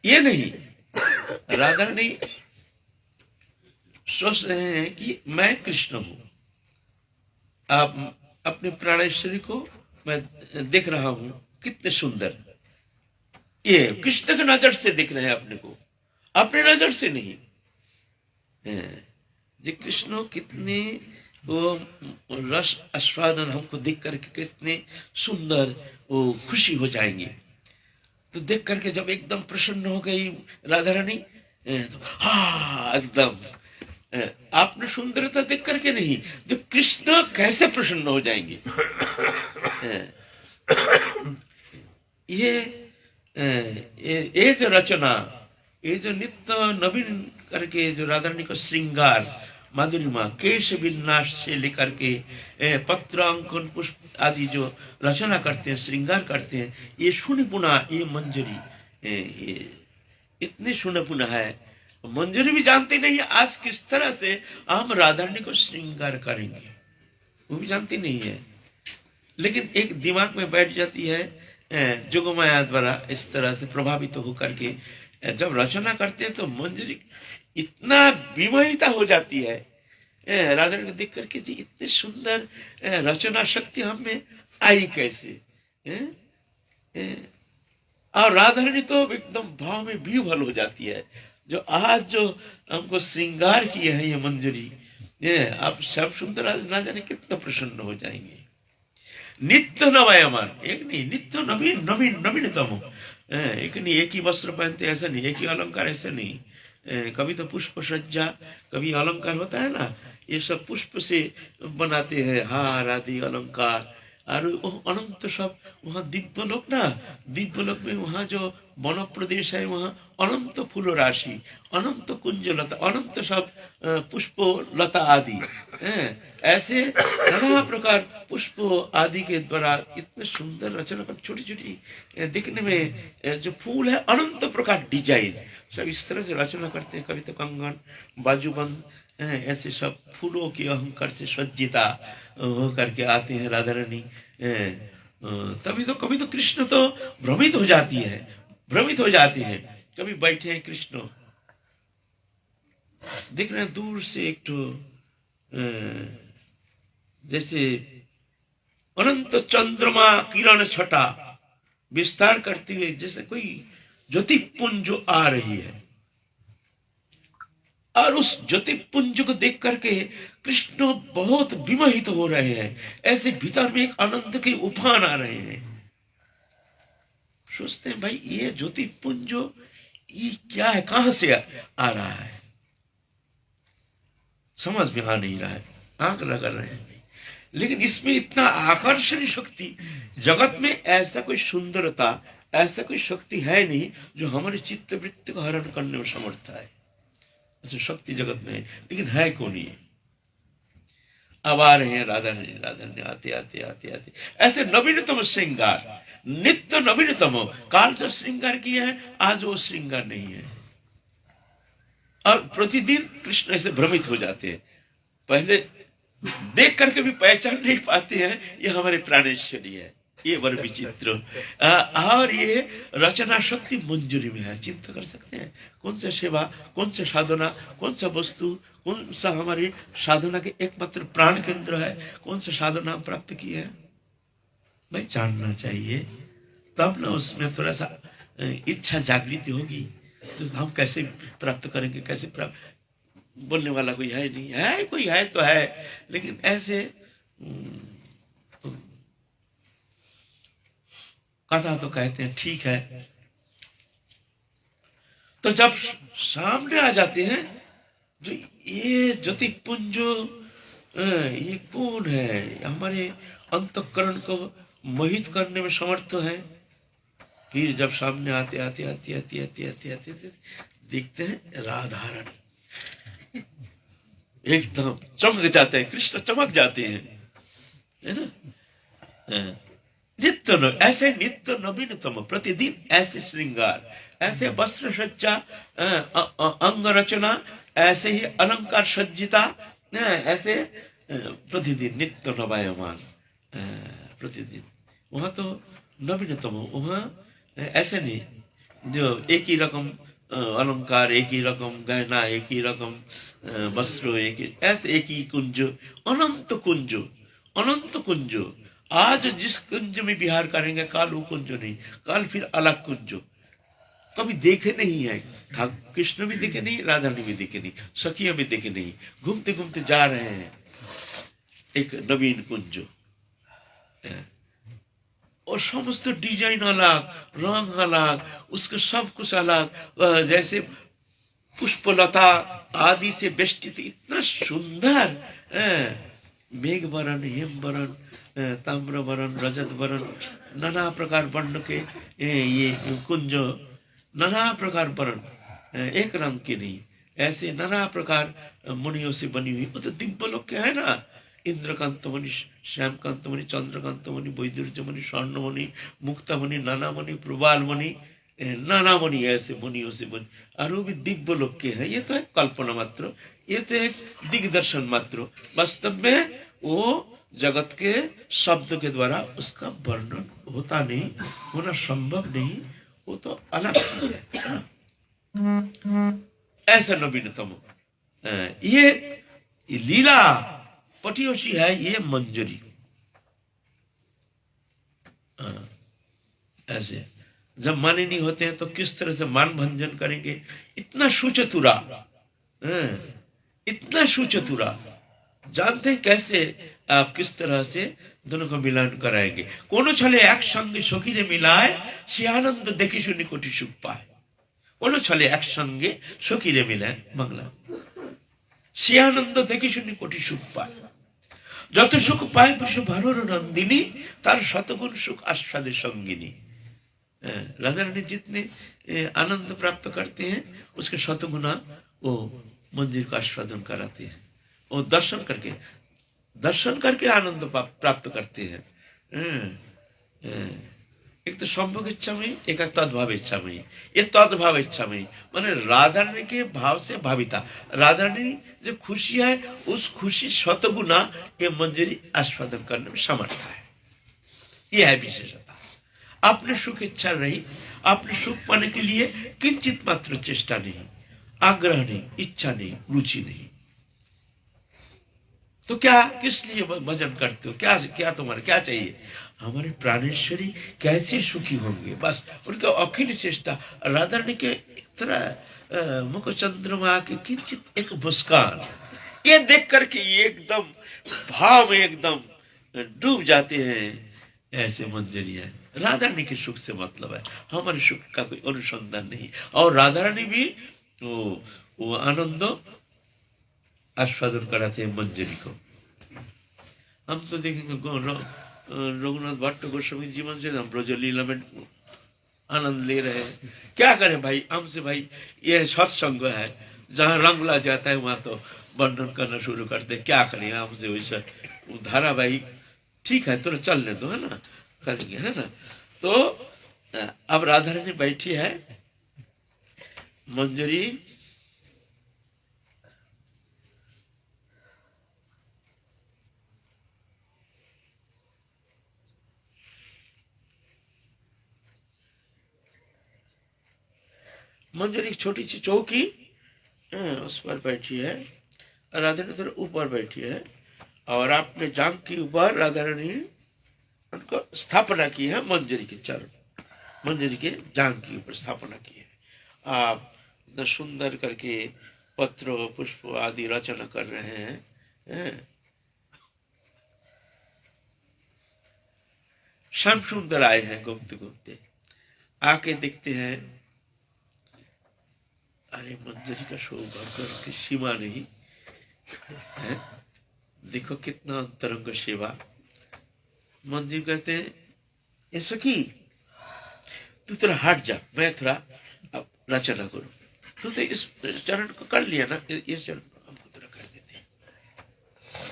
Speaker 2: ये नहीं राधा रानी सोच रहे हैं कि मैं कृष्ण हूं, आप अपने प्राणेश्वरी को मैं देख रहा हूं, कितने सुंदर, ये कृष्ण की नजर से देख रहे हैं अपने को, अपने नजर से नहीं। जी कृष्ण कितने वो रस आस्वादन हमको देख करके कितने सुंदर वो खुशी हो जाएंगे। तो देख करके जब एकदम प्रसन्न हो गई राधा रानी, तो हाँ एकदम, आपने सुंदरता देख करके नहीं, जो कृष्ण कैसे प्रसन्न हो जाएंगे। ये जो रचना, ये जो नित्य नवीन करके जो राधा रानी को श्रृंगार माधुरिमा केश विन्यास से लेकर के पत्र अंकन पुष्प आदि जो रचना करते हैं, श्रृंगार करते हैं, ये सुनिपुना, ये मंजरी, ये इतने सुनिपुना है। मंजरी भी जानती नहीं आज किस तरह से हम राधा रानी को श्रृंगार करेंगे, वो भी जानती नहीं है, लेकिन एक दिमाग में बैठ जाती है जोगमाया द्वारा, इस तरह से प्रभावित होकर के जब रचना करते हैं तो मंजरी इतना विमोहिता हो जाती है राधा रानी को देख करके, जी इतने सुंदर रचना शक्ति हम में आई कैसे। और राधा रानी तो एकदम भाव में विह्वल हो जाती है, जो आज जो हमको श्रृंगार किए हैं ये मंजरी, आप सब सुंदर आज ना जाने कितना प्रसन्न हो जाएंगे। नित्य नवायमान, एक नहीं, नित्य नवीन नवीन नवीनतम, एक नहीं एक ही वस्त्र पहनते, ऐसा नहीं, एक ही अलंकार, ऐसा नहीं, कभी तो पुष्प सज्जा, कभी अलंकार होता है ना, ये सब पुष्प से बनाते हैं, हार आदि अलंकार। और अनंत सब वहाँ दिव्य लोक ना, दिव्य लोक में वहाँ जो वन प्रदेश है, वहाँ अनंत फूल राशि, अनंत कुंज लता, अनंत सब पुष्प लता आदि, ऐसे नाना प्रकार पुष्प आदि के द्वारा इतने सुंदर रचना कर, छोटी छोटी दिखने में जो फूल है, अनंत प्रकार डिजाइन सब इस तरह से रचना करते हैं। कभी तो कंगन, बाजूबंद, ऐसे सब फूलों की अहंकार से सज्जिता हो करके आते हैं राधा रानी। तभी तो कभी तो कृष्ण तो भ्रमित हो जाती है, भ्रमित हो जाती है। कभी बैठे हैं कृष्ण, देख रहे हैं दूर से एक तो जैसे अनंत चंद्रमा किरण छटा विस्तार करती हुए, जैसे कोई ज्योतिपुंज जो आ रही है, और उस ज्योतिपुंज को देख करके कृष्ण बहुत विमोहित हो रहे हैं, ऐसे भीतर में एक आनंद के उफान आ रहे हैं। सोचते हैं भाई ये ज्योतिपुंज ये क्या है, कहां से आ रहा है, समझ में आ नहीं रहा है, आंख लगा रहे हैं, लेकिन इसमें इतना आकर्षण शक्ति, जगत में ऐसा कोई सुंदरता, ऐसा कोई शक्ति है नहीं जो हमारे चित्त वृत्ति को हरण करने में समर्थ है। ऐसी शक्ति जगत में है, लेकिन है कौन ये? अब आ रहे हैं राधा ने आते आते आते आते ऐसे नवीनतम श्रृंगार, नित्य नवीनतम। काल जो श्रृंगार किए हैं आज वो श्रृंगार नहीं है, और प्रतिदिन कृष्ण ऐसे भ्रमित हो जाते हैं। पहले देख करके भी पहचान नहीं पाते हैं ये हमारे प्राणेश्वरी है, ये बड़ विचित्र। और ये रचना शक्ति मंजूरी में है। चिंता कर सकते हैं कौन सा सेवा, कौन सा साधना, कौन सा वस्तु, कौन सा हमारी साधना के एकमात्र प्राण केंद्र है, कौन सा साधना हम प्राप्त किए हैं भाई जानना चाहिए। तब ना उसमें थोड़ा सा इच्छा जागृति होगी तो हम कैसे प्राप्त करेंगे, कैसे प्राप्त। बोलने वाला कोई है नहीं, है कोई है तो है, लेकिन ऐसे कथा तो कहते हैं ठीक है, तो जब सामने आ जाते हैं जो ये ज्योतिपुंज ये कौन है, हमारे अंतःकरण को मोहित करने में समर्थ है। फिर जब सामने आते आते आते आते आते आते आते देखते हैं राधा रानी एकदम चमक जाते हैं, कृष्ण चमक जाते हैं, है ना। नित्य ऐसे नित्य नवीनतम, प्रतिदिन ऐसे श्रृंगार, ऐसे वस्त्र सज्जा, अंग रचना, ऐसे ही अलंकार सज्जिता, ऐसे प्रतिदिन नित्य नवायमान प्रतिदिन। वहां तो नवीनतम, वहां ऐसे नहीं जो एक ही रकम अलंकार, एक ही रकम गहना, एक ही रकम वस्त्र, ऐसे एक ही कुंज, अनंत कुंज, अनंत कुंज। आज जिस कुंज में विहार करेंगे काल वो कुंज नहीं, काल फिर अलग कुंज। कभी देखे नहीं है, कृष्ण भी देखे नहीं, राधा भी देखे नहीं, सखिया भी देखे नहीं, घूमते घूमते जा रहे हैं एक नवीन कुंज। और समस्त डिजाइन अलग, रंग अलग, उसके सब कुछ अलग, जैसे पुष्पलता आदि से बेष्टित, इतना सुंदर मेघ वरण, हेम वरण, ताम्र वरण, रजत वरण, नाना प्रकार वर्ण के ये कुंज, नाना प्रकार वर्ण, एक रंग के नहीं, ऐसे नाना प्रकार मुनियों से बनी हुई। वो तो दिव्य लोग के है ना, इंद्रकांत मुनि, श्यामकांत मुनि, चंद्रकांत मुनि, वैदुर्य मुनि, स्वर्ण मुनि, मुक्ता मुनि, नाना मुनि, प्रबाल मुनि, नाना मुनि, ऐसे मुनियों से बनी। और वो भी दिव्य लोग के हैं। ये तो है कल्पना मात्र, ये तो एक दिग्दर्शन मात्र। वास्तव में वो जगत के शब्द के द्वारा उसका वर्णन होता नहीं, होना संभव नहीं, वो तो अलग है। ऐसा नवीनतम ये लीला पटियोशी है, ये मंजरी। ऐसे जब माने नहीं होते हैं तो किस तरह से मान भंजन करेंगे। इतना सुचतुरा, इतना सुचतुरा, जानते हैं कैसे आप किस तरह से दोनों का मिलान कराएंगे। कोनो छले एक संगे सखीरे मिलाए, से आनंद देखी सुनी कोटि सुख पाए। कोनो छले एक संगे सखीरे मिलाए बांगला, से आनंद देखी सुनी कोटि सुख पाए। যত সুখ পায় পুরুষ ভালোর নন্দিনী, তার শতগুণ सुख आस्वादे संगिनी। राधा रानी जितने आनंद प्राप्त करते हैं उसके शतगुना वो मंदिर को आस्वादन कराते हैं। वो दर्शन करके आनंद प्राप्त करते हैं। एक तो संभोग इच्छा में, एक तद्भाव इच्छा में। ये तद्भाव इच्छा में माने राधा रानी के भाव से भाविता, राधा रानी जो खुशी है उस खुशी शतगुना ये मंजरी आस्वादन करने में समर्थ है। यह है विशेषता। आपने सुख इच्छा नहीं, आपने सुख पाने के लिए किंचित मात्र चेष्टा नहीं, आग्रह नहीं, इच्छा नहीं, रुचि नहीं, तो क्या किस लिए भजन करते हो? क्या तुम्हारे क्या चाहिए? हमारे प्राणेश्वरी कैसे सुखी होंगे, बस उनका अखिल चेष्टा। राधा रानी के तरह मुख चंद्रमा के किंचित एक मुस्कान, ये देख करके ये एकदम भाव में एकदम डूब जाते हैं। ऐसे मंजरियां राधा रानी के सुख से मतलब है, हमारे सुख का कोई अनुसंधान नहीं। और राधा रानी भी वो आनंद आस्वादन कराते हैं मंजरी को। हम तो देखेंगे रघुनाथ भट्ट गोस्वामी जीवन से हम ब्रजलीला में आनंद ले रहे हैं। क्या करें भाई, हमसे भाई ये सत्संग है, जहाँ रंग लग जाता है वहां तो वर्णन करना शुरू करते हैं। क्या करें हमसे वैसा धारावाहिक। ठीक है, तो चलने दो, है ना, करेंगे, है ना। तो अब राधा रानी बैठी है, मंजरी मंजरी छोटी सी चौकी, उस पर बैठी है। राधा रानी थोड़ा ऊपर बैठी है और आपने जांग के ऊपर राधा रानी उनको स्थापना की है। मंजरी के चरण, मंजरी के जांग के ऊपर स्थापना की है। आप इतना सुंदर करके पत्र पुष्प आदि रचना कर रहे हैं। श्याम सुंदर आए हैं घूमते घूमते, आके देखते हैं, अरे मंजरी का सौभाग्य की सीमा नहीं है। देखो कितना अंतरंग सेवा। मंजरी कहते हैं, ये सखी तू थोड़ा हट जा, मैं थोड़ा अब रचना करूं। तू तो इस चरण को कर लिया ना, इस चरण को हमको थोड़ा कर देते हैं।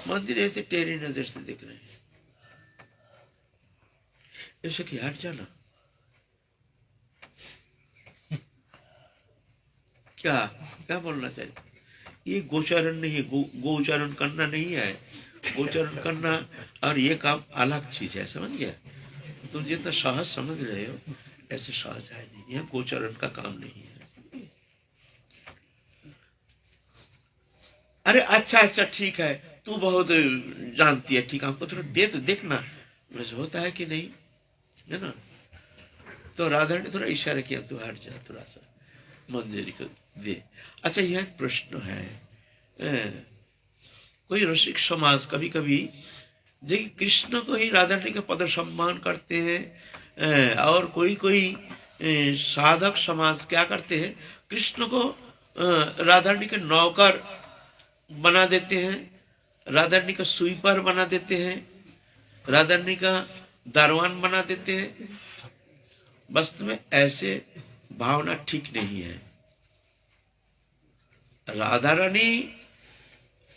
Speaker 2: मंदिर ऐसे टेढ़ी नजर से देख रहे हैं। ये सखी हट जाना। क्या क्या बोलना चाहिए? ये गोचरण नहीं है, गोचरण करना नहीं है। गोचरण करना और ये काम अलग चीज है, समझ गया? तुम जितना सहज समझ रहे हो ऐसे सहज है नहीं, यह गोचरण का काम नहीं है। अरे अच्छा अच्छा ठीक है, तू बहुत जानती है, ठीक है, हमको थोड़ा दे तो देखना वैसे होता है कि नहीं, है ना। तो राधा ने थोड़ा इशारा किया, तू हट जा थोड़ा सा, मंजरी को दे। अच्छा, यह एक प्रश्न है। कोई रसिक समाज कभी कभी देखिए कृष्ण को ही राधा रानी का पद सम्मान करते हैं, और कोई कोई साधक समाज क्या करते हैं, कृष्ण को राधा रानी के नौकर बना देते हैं, राधा रानी का स्वीपर बना देते हैं, राधा रानी का दरवान बना देते हैं। वास्तव में ऐसे भावना ठीक नहीं है। राधा रानी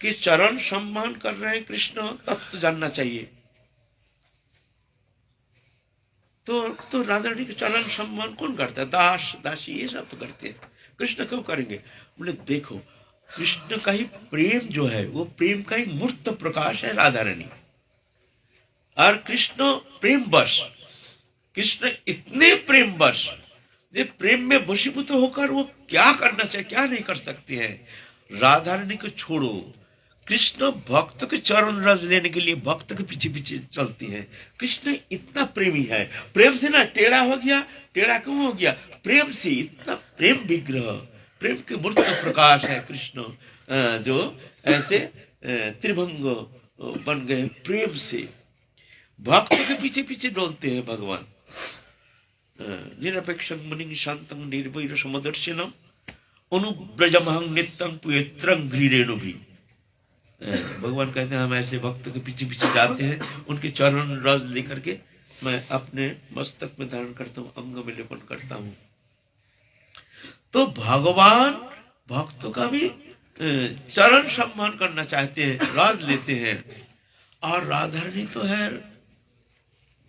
Speaker 2: के चरण सम्मान कर रहे हैं कृष्ण, तब तो जानना चाहिए। तो राधा रानी के चरण सम्मान कौन करता है? दास दासी ये सब तो करते हैं, कृष्ण क्यों करेंगे? बोले देखो, कृष्ण का ही प्रेम जो है वो प्रेम का ही मूर्त प्रकाश है राधा रानी। और कृष्ण प्रेम बस, कृष्ण इतने प्रेम बस, ये प्रेम में वशीभूत होकर वो क्या करना चाहिए क्या नहीं कर सकते हैं। राधा रानी को छोड़ो, कृष्ण भक्त के चरण रस लेने के लिए भक्त के पीछे पीछे चलते हैं। कृष्ण इतना प्रेमी है, प्रेम से ना टेढ़ा हो गया। टेढ़ा क्यों हो गया? प्रेम से, इतना प्रेम विग्रह, प्रेम के मूर्त प्रकाश है कृष्ण, जो ऐसे त्रिभंग बन गए प्रेम से। भक्त के पीछे पीछे डोलते हैं भगवान। निरपेक्षं मुनिं शांतं निर्वैर समदर्शिनम् अनुव्रजमहं नित्यं पवित्रं घ्रीरेणुभिः। भगवान कहते हैं हम ऐसे भक्त के पीछे पीछे जाते हैं, उनके चरण रस लेकर के मैं अपने मस्तक में धारण करता हूँ, अंग में लेपन करता हूँ। तो भगवान भक्तों का भी चरण सम्मान करना चाहते हैं, रस लेते हैं। और राधा रानी तो है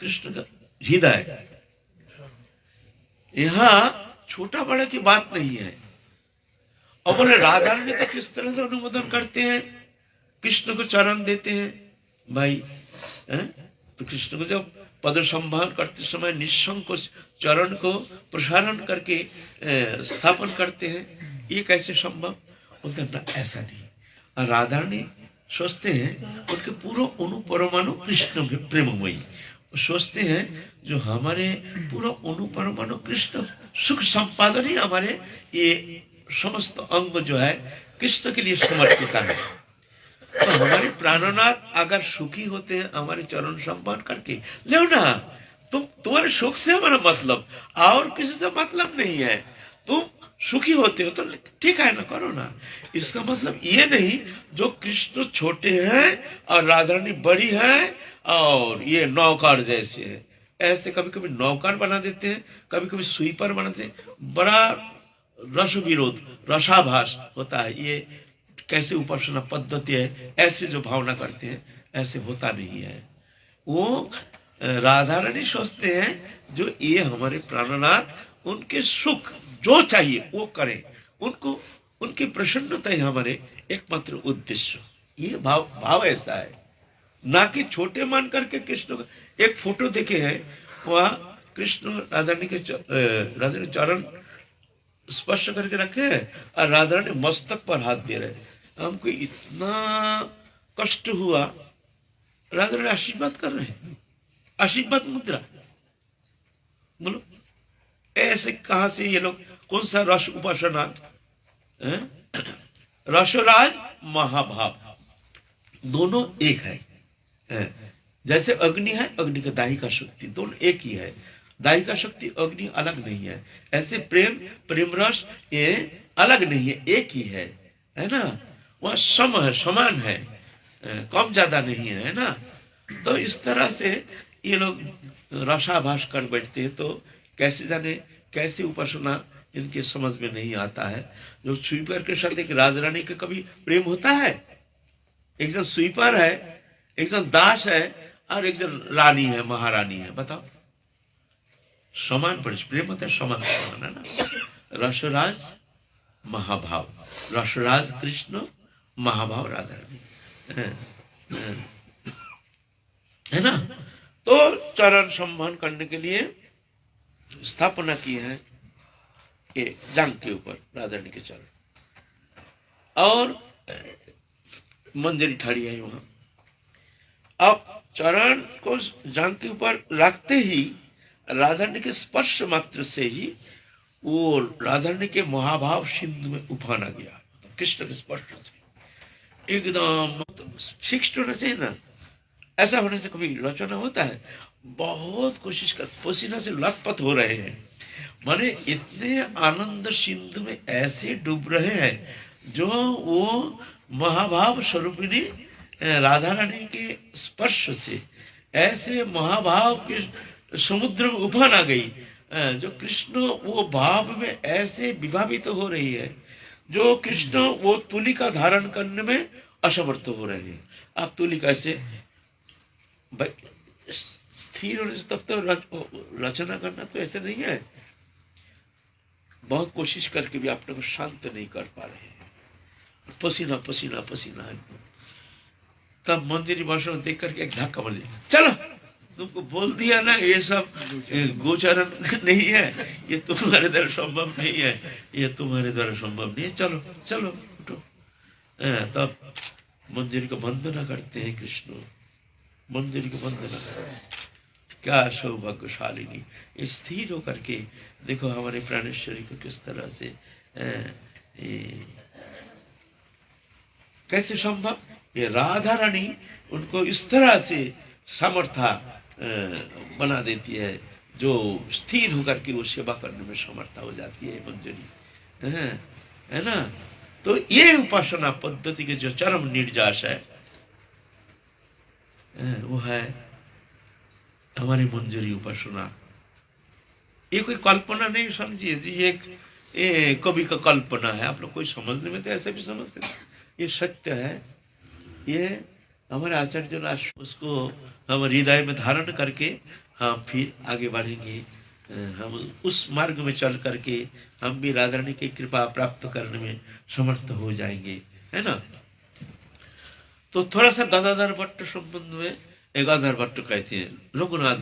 Speaker 2: कृष्ण का हृदय। यहाँ छोटा बड़ा की बात नहीं है। और बोले राधा रानी तो किस तरह से अनुमोदन करते हैं, कृष्ण को चरण देते हैं भाई, तो कृष्ण को जब पद संभाल करते समय निःसंकोच चरण को प्रसारण करके स्थापन करते हैं, ये कैसे संभव? बोलते ना ऐसा नहीं। और राधा रानी सोचते हैं उनके पूरा अनुपरमाणु कृष्ण प्रेममयी, सोचते हैं जो हमारे पूरा अनुपरमाणु कृष्ण सुख संपादन ही हमारे ये समस्त अंग जो है कृष्ण के लिए समर्पित है। तो हमारे प्राणनाथ अगर सुखी होते हैं हमारे चरण सम्मान करके, लो ना, तुम्हारे सुख से हमारा मतलब, और किसी से मतलब नहीं है। तुम सुखी होते हो तो ठीक है ना, करो ना। इसका मतलब ये नहीं जो कृष्ण छोटे हैं और राधा रानी बड़ी है और ये नौकर जैसे है, ऐसे कभी कभी नौकर बना देते हैं, कभी कभी स्वीपर बनाते हैं। बड़ा रस विरोध, रसाभास होता है। ये कैसे उपासना पद्धति है, ऐसे जो भावना करते हैं, ऐसे होता नहीं है। वो राधा रानी सोचते हैं जो ये हमारे प्राणनाथ, उनके सुख जो चाहिए वो करें, उनको उनकी प्रसन्नता है हमारे एकमात्र उद्देश्य। ये भाव ऐसा है, ना कि छोटे मान करके कृष्ण का। एक फोटो देखे हैं, वहाँ कृष्ण राधा रानी के राधा रानी चरण स्पर्श करके रखे हैं और राधा रानी मस्तक पर हाथ दे रहे। हमको इतना कष्ट हुआ, राधा रानी आशीर्वाद कर रहे हैं, आशीर्वाद मुद्रा। बोलो ऐसे कहां से ये लोग, कौन सा रस उपासना? रसराज महाभाव दोनों एक है। जैसे अग्नि है, अग्नि का दाहिका शक्ति दोनों एक ही है। दाहिका शक्ति अग्नि अलग नहीं है। ऐसे प्रेम रस ये अलग नहीं है, एक ही है ना। वह सम है, समान है, कम ज्यादा नहीं है ना। तो इस तरह से ये लोग रसाभास कर बैठते हैं। तो कैसे जाने कैसे उपासना इनके समझ में नहीं आता है। जो स्वीपर के साथ एक राजा रानी का कभी प्रेम होता है? एक जन स्वीपर है, एक जन दास है और एक जन रानी है, महारानी है। बताओ, समान प्रेम होता है, समान समान है ना। रसराज महाभाव, रसराज कृष्ण, महाभाव राधा रानी है ना। तो चरण सम्मान करने के लिए स्थापना की है ये जांग के ऊपर राधा रानी के चरण, और मंजरी ठाड़ी है वहां। अब चरण को जांग के ऊपर रखते ही राधा रानी के स्पर्श मात्र से ही वो राधा रानी के महाभाव सिंधु में उफान आ गया। कृष्ण के स्पर्श से एकदम फिक्स्ड होना चाहिए ना। ऐसा होने से कभी रचना होता है? बहुत कोशिश कर, पसीना से लथपथ हो रहे हैं, माने इतने आनंद सिंधु में ऐसे डूब रहे हैं जो वो महाभाव स्वरूपिणी राधा रानी के स्पर्श से ऐसे महाभाव के समुद्र में उफान आ गई। जो कृष्ण वो भाव में ऐसे विभावित हो रही है, जो कृष्ण वो तुलिका धारण करने में असमर्थ हो रहे हैं। आप तुलिका से स्थिर होने से तब तो रचना करना तो ऐसे नहीं है। बहुत कोशिश करके भी आप लोग को शांत नहीं कर पा रहे हैं, पसीना पसीना पसीना है। तब मंदिर भाषण देख करके एक धक्का बोल दिया, चलो तुमको बोल दिया ना ये सब गोचरण नहीं है, ये तुम्हारे द्वारा संभव नहीं है, ये तुम्हारे द्वारा संभव नहीं है, चलो चलो उठो। तब मंदिर को वंदना करते हैं कृष्ण, मंदिर को वंदना करते हैं। क्या सौभाग्यशालिनी स्थिर होकर के देखो हमारे प्राणेश्वरी को किस तरह से कैसे संभव। ये राधा रानी उनको इस तरह से समर्था बना देती है, जो स्थिर होकर के वो सेवा करने में समर्था हो जाती है मंजरी, है ना। तो ये उपासना पद्धति के जो चरम निर्जास है वो है हमारी मंजरी उपासना। ये कोई कल्पना नहीं समझिए जी, ये कवि का कल्पना है। आप लोग कोई समझने में तो ऐसे भी समझते हैं, ये सत्य है। ये हमारे आचार्य जो उसको हम हृदय में धारण करके हम फिर आगे बढ़ेंगे। हम उस मार्ग में चल करके हम भी राधा रानी की कृपा प्राप्त करने में समर्थ हो जाएंगे, है ना। तो थोड़ा सा गदाधर भट्ट संबंध में, गदाधर भट्ट कहते हैं रघुनाथ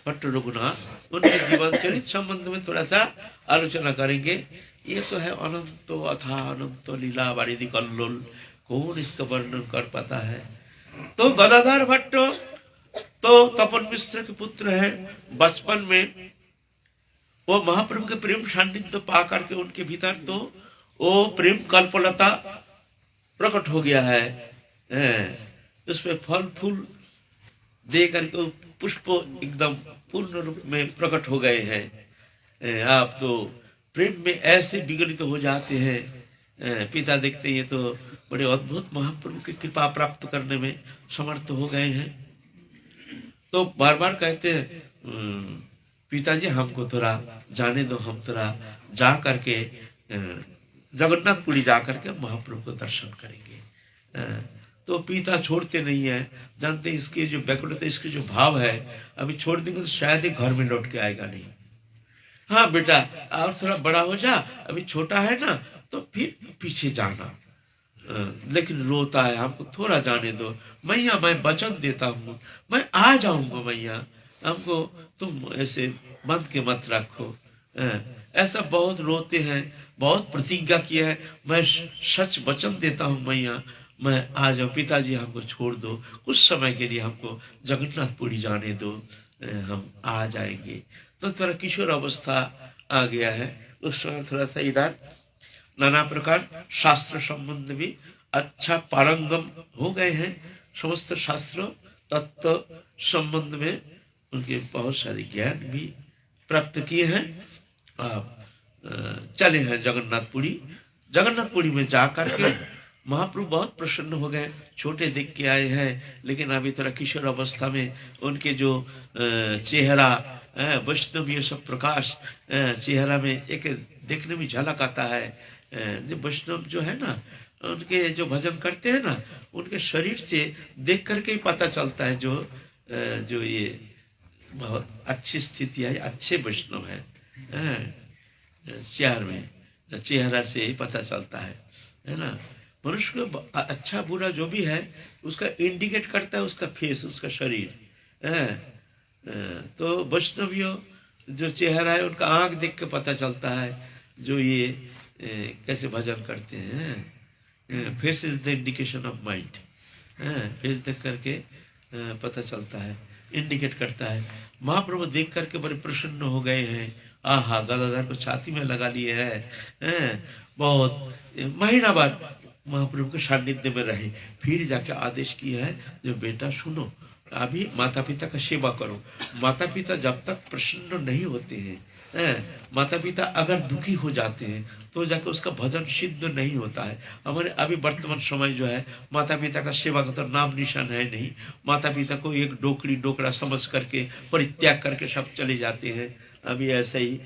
Speaker 2: भट्ट रघुनाथ, उनके जीवन चरित संबंध में थोड़ा सा आलोचना करेंगे। ये तो है अनंत अथा अनंत लीला वारिधि कल्लोल, कौन इसका वर्णन कर पाता है। तो गदाधर भट्ट तो तपन मिश्र के पुत्र है। बचपन में वो महाप्रभु के प्रेम सान्निध्य पा करके उनके भीतर तो वो प्रेम कल्पलता प्रकट हो गया है। उसमें फल फूल दे करके पुष्प एकदम पूर्ण रूप में प्रकट हो गए हैं। आप तो प्रेम में ऐसे विगलित हो जाते हैं। पिता देखते हैं तो बड़े अद्भुत महाप्रभु की कृपा प्राप्त करने में समर्थ हो गए हैं। तो बार बार कहते हैं पिताजी हमको थोड़ा जाने दो, हम थोड़ा जा करके जगन्नाथपुरी जा करके महाप्रभु को दर्शन करेंगे। तो पिता छोड़ते नहीं है, जानते इसके जो बैकुलता, इसके जो भाव है, अभी छोड़ देंगे तो शायद ही घर में लौट के आएगा नहीं। हाँ बेटा और थोड़ा बड़ा हो जा, अभी छोटा है ना, तो फिर पीछे जाना। लेकिन रोता है, हमको थोड़ा जाने दो मैया, मैं वचन देता हूँ मैं आ जाऊंगा मैया, हमको तुम ऐसे बंद के मत रखो। ऐसा बहुत रोते हैं, बहुत प्रतिज्ञा किया है, मैं सच वचन देता हूँ मैया मैं आ जाऊं, पिताजी हमको छोड़ दो, कुछ समय के लिए हमको जगन्नाथपुरी जाने दो, हम आ जाएंगे। तो थोड़ा किशोर अवस्था आ गया है, उस समय थोड़ा सा इधर नाना प्रकार शास्त्र संबंध भी अच्छा पारंगम हो गए हैं, समस्त शास्त्र तत्व संबंध में उनके बहुत सारे ज्ञान भी प्राप्त किए हैं। चले हैं जगन्नाथपुरी। जगन्नाथपुरी में जाकर के महाप्रभु बहुत प्रसन्न हो गए, छोटे देख के आए हैं, लेकिन अभी थोड़ा किशोर अवस्था में उनके जो चेहरा वैष्णवीय सब प्रकाश चेहरा में एक देखने में झलक आता है। जो वैष्णव जो है ना, उनके जो भजन करते हैं ना, उनके शरीर से देख करके ही पता चलता है जो ये बहुत अच्छी स्थिति है, अच्छे वैष्णव है। चेहरा से ही पता चलता है ना। मनुष्य को अच्छा बुरा जो भी है उसका इंडिकेट करता है उसका फेस, उसका शरीर। तो वैष्णवियों जो चेहरा है उनका आंख देख के पता चलता है जो ये कैसे भजन करते हैं। Face is the indication of mind. Face देख करके पता चलता है, इंडिकेट करता है। महाप्रभु देख करके बड़े प्रसन्न हो गए हैं। आहा, गदाधर को छाती में लगा लिए है। बहुत महीना बाद महाप्रभु के सानिध्य में रहे, फिर जाके आदेश किया है जो बेटा सुनो, अभी माता पिता का सेवा करो। माता पिता जब तक प्रसन्न नहीं होते हैं, माता पिता अगर दुखी हो जाते हैं तो जाके उसका भजन सिद्ध नहीं होता है। हमारे अभी वर्तमान समय जो है, माता पिता का सेवा का तो नाम निशान है नहीं। माता पिता को एक डोकरा समझ करके परित्याग करके सब चले जाते हैं। अभी ऐसे ही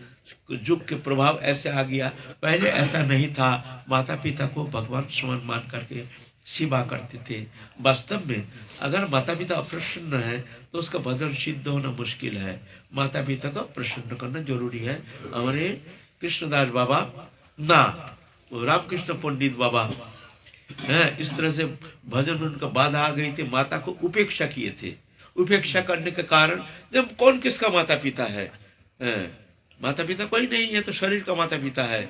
Speaker 2: युग के प्रभाव ऐसे आ गया, पहले ऐसा नहीं था। माता पिता को भगवान समान मान करके सेवा करते थे। वास्तव में अगर माता पिता अप्रसन्न है तो उसका भजन सिद्ध होना मुश्किल है। माता पिता को प्रसन्न करना जरूरी है। हमारे कृष्णदास बाबा ना, रामकृष्ण पंडित बाबा इस तरह से भजन उनका बाधा आ गई थी, माता को उपेक्षा किए थे। उपेक्षा करने के कारण जब कौन किसका माता पिता है, माता पिता कोई नहीं है तो शरीर का माता पिता है।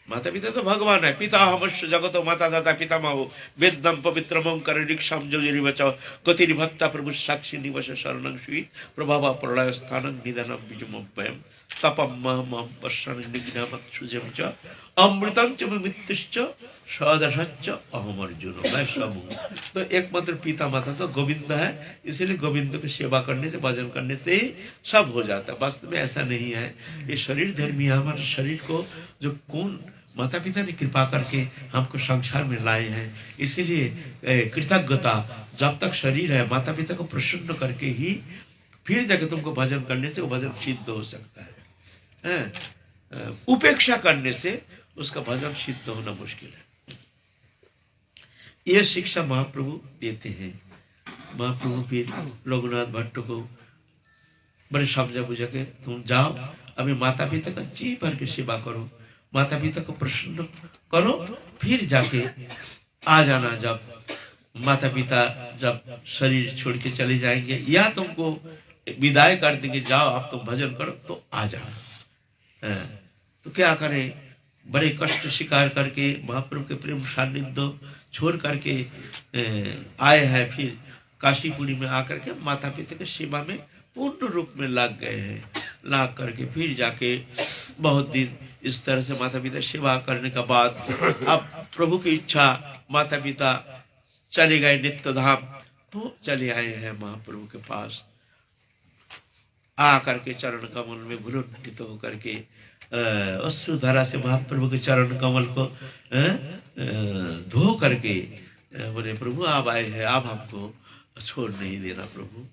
Speaker 2: माता पिता तो भगवान है। पिता हमस्य जगतो माता दाता पिता माओ वेदम पवित्र कर ऋक्षम जोजरी बचाओ कतिर भक्ता प्रभु साक्षी निवश शरणं श्री प्रभाव प्रलय स्थानं निधनम बीजमभयम तपम महम पश्यन् निघ्नमक्षुजम च अमृतं च मृत्युश्च सदशच्च अहम अर्जुन। मैं सब हूँ। तो एकमात्र पिता माता तो गोविंद है, इसलिए गोविंद की सेवा करने से, भजन करने से ही सब हो जाता है। वास्तव में ऐसा नहीं है। ये शरीर धर्मी है। हमारे शरीर को जो कौन माता पिता ने कृपा करके हमको संसार में लाए हैं, इसीलिए कृतज्ञता, जब तक शरीर है माता पिता को प्रसन्न करके ही फिर जाके तुमको भजन करने से वो भजन सिद्ध हो सकता है। उपेक्षा करने से उसका भजन सिद्ध होना मुश्किल है। यह शिक्षा महाप्रभु देते हैं। महाप्रभु फिर रघुनाथ भट्ट को बड़े समझा बुझा के, तुम जाओ अभी माता पिता का जी भर के सेवा करो, माता पिता को प्रसन्न करो, फिर जाके आ जाना। जब माता पिता जब शरीर छोड़ के चले जाएंगे या तुमको विदाई कर देंगे, जाओ आप तुम भजन करो, तो आ जाना। तो क्या करें, बड़े कष्ट स्वीकार करके महाप्रभु के प्रेम सानिध्य छोड़ करके आए हैं। फिर काशीपुरी में आकर के माता पिता के सेवा में पूर्ण रूप में लग गए हैं। लग करके फिर जाके बहुत दिन इस तरह से माता पिता सेवा करने के बाद अब प्रभु की इच्छा, माता पिता चले गए नित्य धाम, तो चले आए हैं महाप्रभु के पास। आकर के चरण कमल में घुलुंठित होकर के अश्रुधारा से महाप्रभु के चरण कमल को धो करके बोले, प्रभु आप आए हैं, आप हमको छोड़ नहीं देना प्रभु।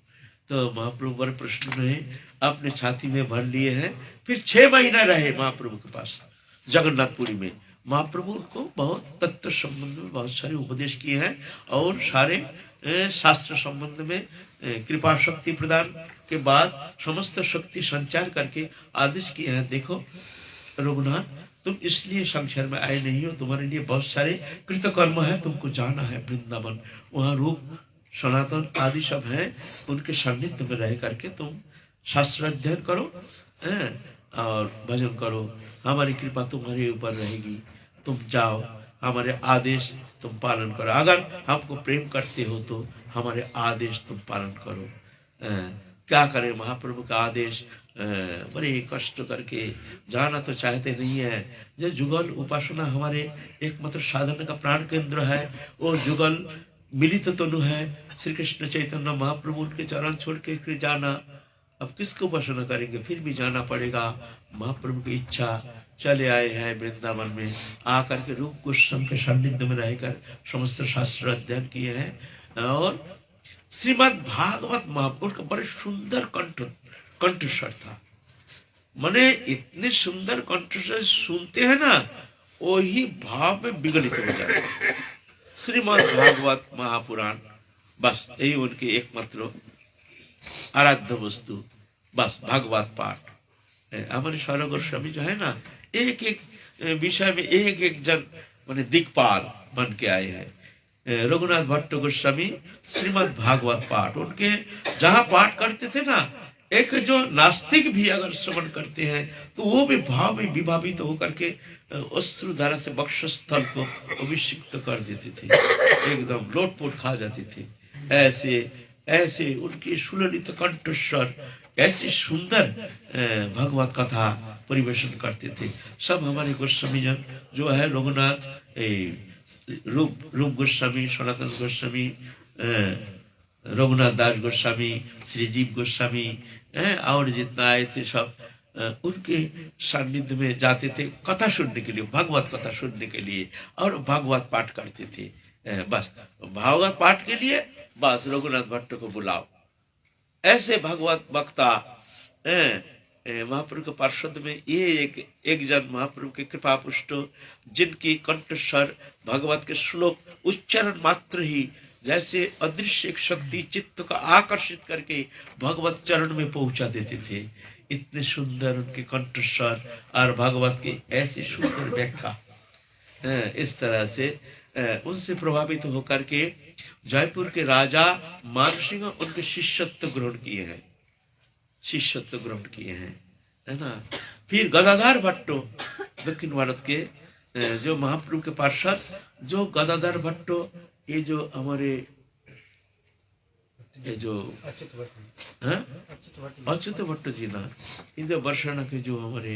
Speaker 2: तो महाप्रभु बड़े प्रसन्न रहे, अपने छाती में भर लिए हैं। फिर 6 महीना रहे महाप्रभु के पास जगन्नाथपुरी में। महाप्रभु उनको बहुत तत्व संबंध में बहुत सारे उपदेश किए हैं और सारे शास्त्र संबंध में कृपा शक्ति प्रदान के बाद समस्त शक्ति संचार करके आदेश किए हैं। देखो रघुनाथ, तुम इसलिए संसार में आए नहीं हो, तुम्हारे लिए बहुत सारे कृतकर्म है, तुमको जाना है वृंदावन। वहाँ रूप सनातन आदि सब है, उनके सान्निध्य में रह करके तुम शास्त्र अध्ययन करो और भजन करो। हमारी कृपा तुम्हारे ऊपर रहेगी, तुम जाओ, हमारे आदेश तुम पालन करो। अगर हमको प्रेम करते हो तो हमारे आदेश तुम पालन करो। क्या करें, महाप्रभु का आदेश बड़े कष्ट करके जाना तो चाहते नहीं है। जो जुगल उपासना हमारे एकमात्र साधन का प्राण केंद्र है, वो जुगल मिलित तनु है। श्री कृष्ण चैतन्य महाप्रभु उनके चरण छोड़ के जाना, अब किसको उपासना करेंगे, फिर भी जाना पड़ेगा। महाप्रभु की इच्छा, चले आए हैं वृंदावन में, आकर के रूप गोस्वामी के सान्निध्य में रहकर समस्त शास्त्र अध्ययन किए हैं। और श्रीमद् भागवत महापुरुष का बड़े सुंदर कंठस्वर था। माने इतने सुंदर कंठस्वर सुनते हैं ना, वही भाव में विगलित हो जाते हैं। श्रीमद् भागवत महापुराण बस यही उनकी एकमात्र आराध्य वस्तु, बस भागवत पाठ। हमारे सौरभ गोस्वामी जो है ना, एक एक विषय में एक एक जन माने दिक्पाल बन के आए हैं। रघुनाथ भट्ट गोस्वामी श्रीमद् भागवत पाठ, उनके जहाँ पाठ करते थे ना, एक जो नास्तिक भी अगर श्रवण करते हैं तो वो भी भाव में विभावित होकर के अश्रुधारा से वक्षस्थल को अभिषिक्त कर देते थे, एकदम लोटपोट खा जाते थे। ऐसे ऐसे उनके सुललित कंठस्वर, ऐसी सुंदर भगवत कथा परिवेशन करते थे। सब हमारे गोस्वामी जन जो है, रघुनाथ, रूप गोस्वामी, सनातन गोस्वामी, रघुनाथ दास गोस्वामी, श्रीजीव गोस्वामी और जितना आए थे सब उनके सान्निध्य में जाते थे कथा सुनने के लिए, भागवत कथा सुनने के लिए, और भागवत पाठ करते थे। बस भागवत पाठ के लिए बस रघुनाथ भट्ट को बुलाओ। ऐसे भागवत वक्ता महाप्रभु के पार्षद में ये एक जन महाप्रभु के कृपा पुष्ट, जिनकी कंठस्वर भगवत के श्लोक उच्चारण मात्र ही जैसे अदृश्य एक शक्ति चित्त को आकर्षित करके भगवत चरण में पहुंचा देते थे। इतने सुंदर उनके कंठस्वर और भगवत की ऐसी सुंदर व्याख्या, इस तरह से उनसे प्रभावित होकर के जयपुर के राजा मानसिंह उनके शिष्यत्व ग्रहण किए हैं, है ना। फिर गदाधर भट्टो, दक्षिण भारत के जो महाप्रभु के पार्षद, जो गदाधर भट्टो, ये जो हमारे ये जो अच्युत भट्ट जी ना, इनके वर्षण के जो हमारे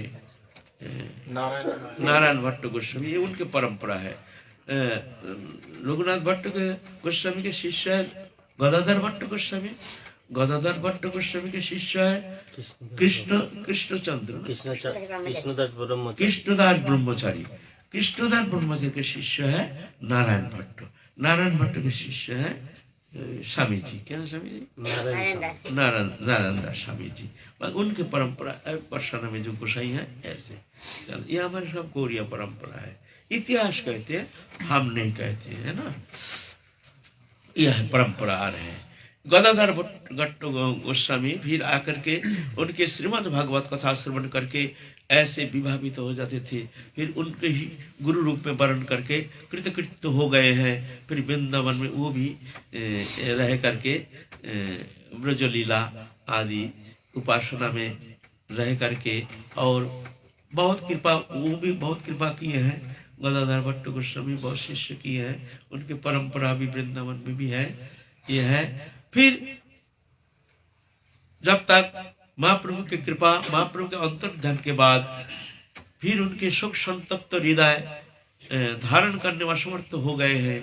Speaker 2: नारायण भट्ट गोस्वामी, ये उनके परंपरा है। रघुनाथ भट्ट के गोस्वामी के शिष्य है गदाधर भट्ट गोस्वामी। गदाधर भट्ट गोस्वामी के शिष्य है कृष्णदास ब्रह्मचारी। कृष्णदास ब्रह्मचारी के शिष्य है नारायण भट्ट। नारायण भट्ट के शिष्य है स्वामी जी, क्या स्वामी जी, नारायण दास स्वामी जी। उनके परंपरा वर्षाना में जो गोसाई है ऐसे, ये हमारे सब गौरिया परंपरा है। इतिहास कहते हैं, हम नहीं कहते, है ना। यह परंपरा आ रहे हैं। गदाधर भट्ट गोस्वामी फिर आकर के उनके श्रीमद् भागवत कथा श्रवण करके ऐसे विभावित हो जाते थे। फिर उनके ही गुरु रूप में वर्ण करके कृतकृत्य हो गए हैं। फिर वृंदावन में वो भी रह करके ब्रजलीला आदि उपासना में रह करके, और बहुत कृपा, वो भी बहुत कृपा किए हैं। गदाधर भट्ट गोस्वामी बहुत शिष्य किए हैं, उनकी परंपरा भी वृंदावन में भी है, ये है। फिर जब तक महाप्रभु की कृपा, महाप्रभु के अंतर्ध्यान के बाद फिर उनके सुख संतप्त हृदय धारण करने में समर्थ हो गए हैं।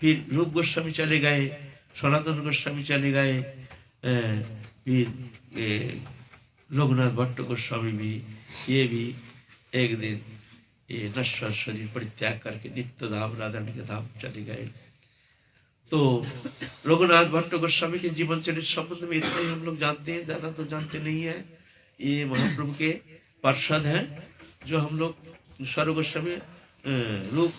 Speaker 2: फिर रूप गोस्वामी चले गए, सनातन गोस्वामी चले गए, फिर रघुनाथ भट्ट गोस्वामी भी, ये भी एक दिन ये नश्वर शरीर परित्याग करके नित्य धाम राधारणी के धाम चले गए। तो रघुनाथ भट्ट गोस्वामी के जीवन चरित्र संबंध में इतना ही हम लोग जानते हैं, ज्यादा तो जानते नहीं है। ये महाप्रभु के पार्षद हैं, जो हम लोग स्वर गोस्वामी रूप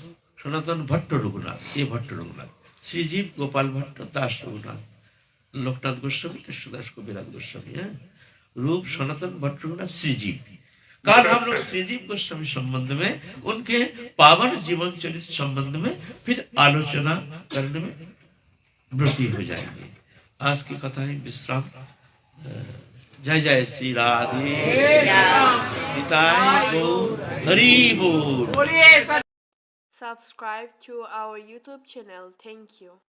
Speaker 2: सनातन भट्ट रघुनाथ, ये भट्ट रघुनाथ, श्रीजीव गोपाल भट्ट दास रघुनाथ, लोकनाथ गोस्वामी, कृष्णदास को विराट गोस्वामी है, रूप सनातन भट्ट रघुनाथ श्रीजीव। कल हम लोग श्रीजीव गोस्वामी संबंध में, उनके पावन जीवन चरित्र संबंध में फिर आलोचना करने में वृत्ति हो जाएंगे। आज की कथाएं विश्राम। जय जय श्री राधे निताय गौर हरि बोल।
Speaker 1: Subscribe to our YouTube channel. Thank you.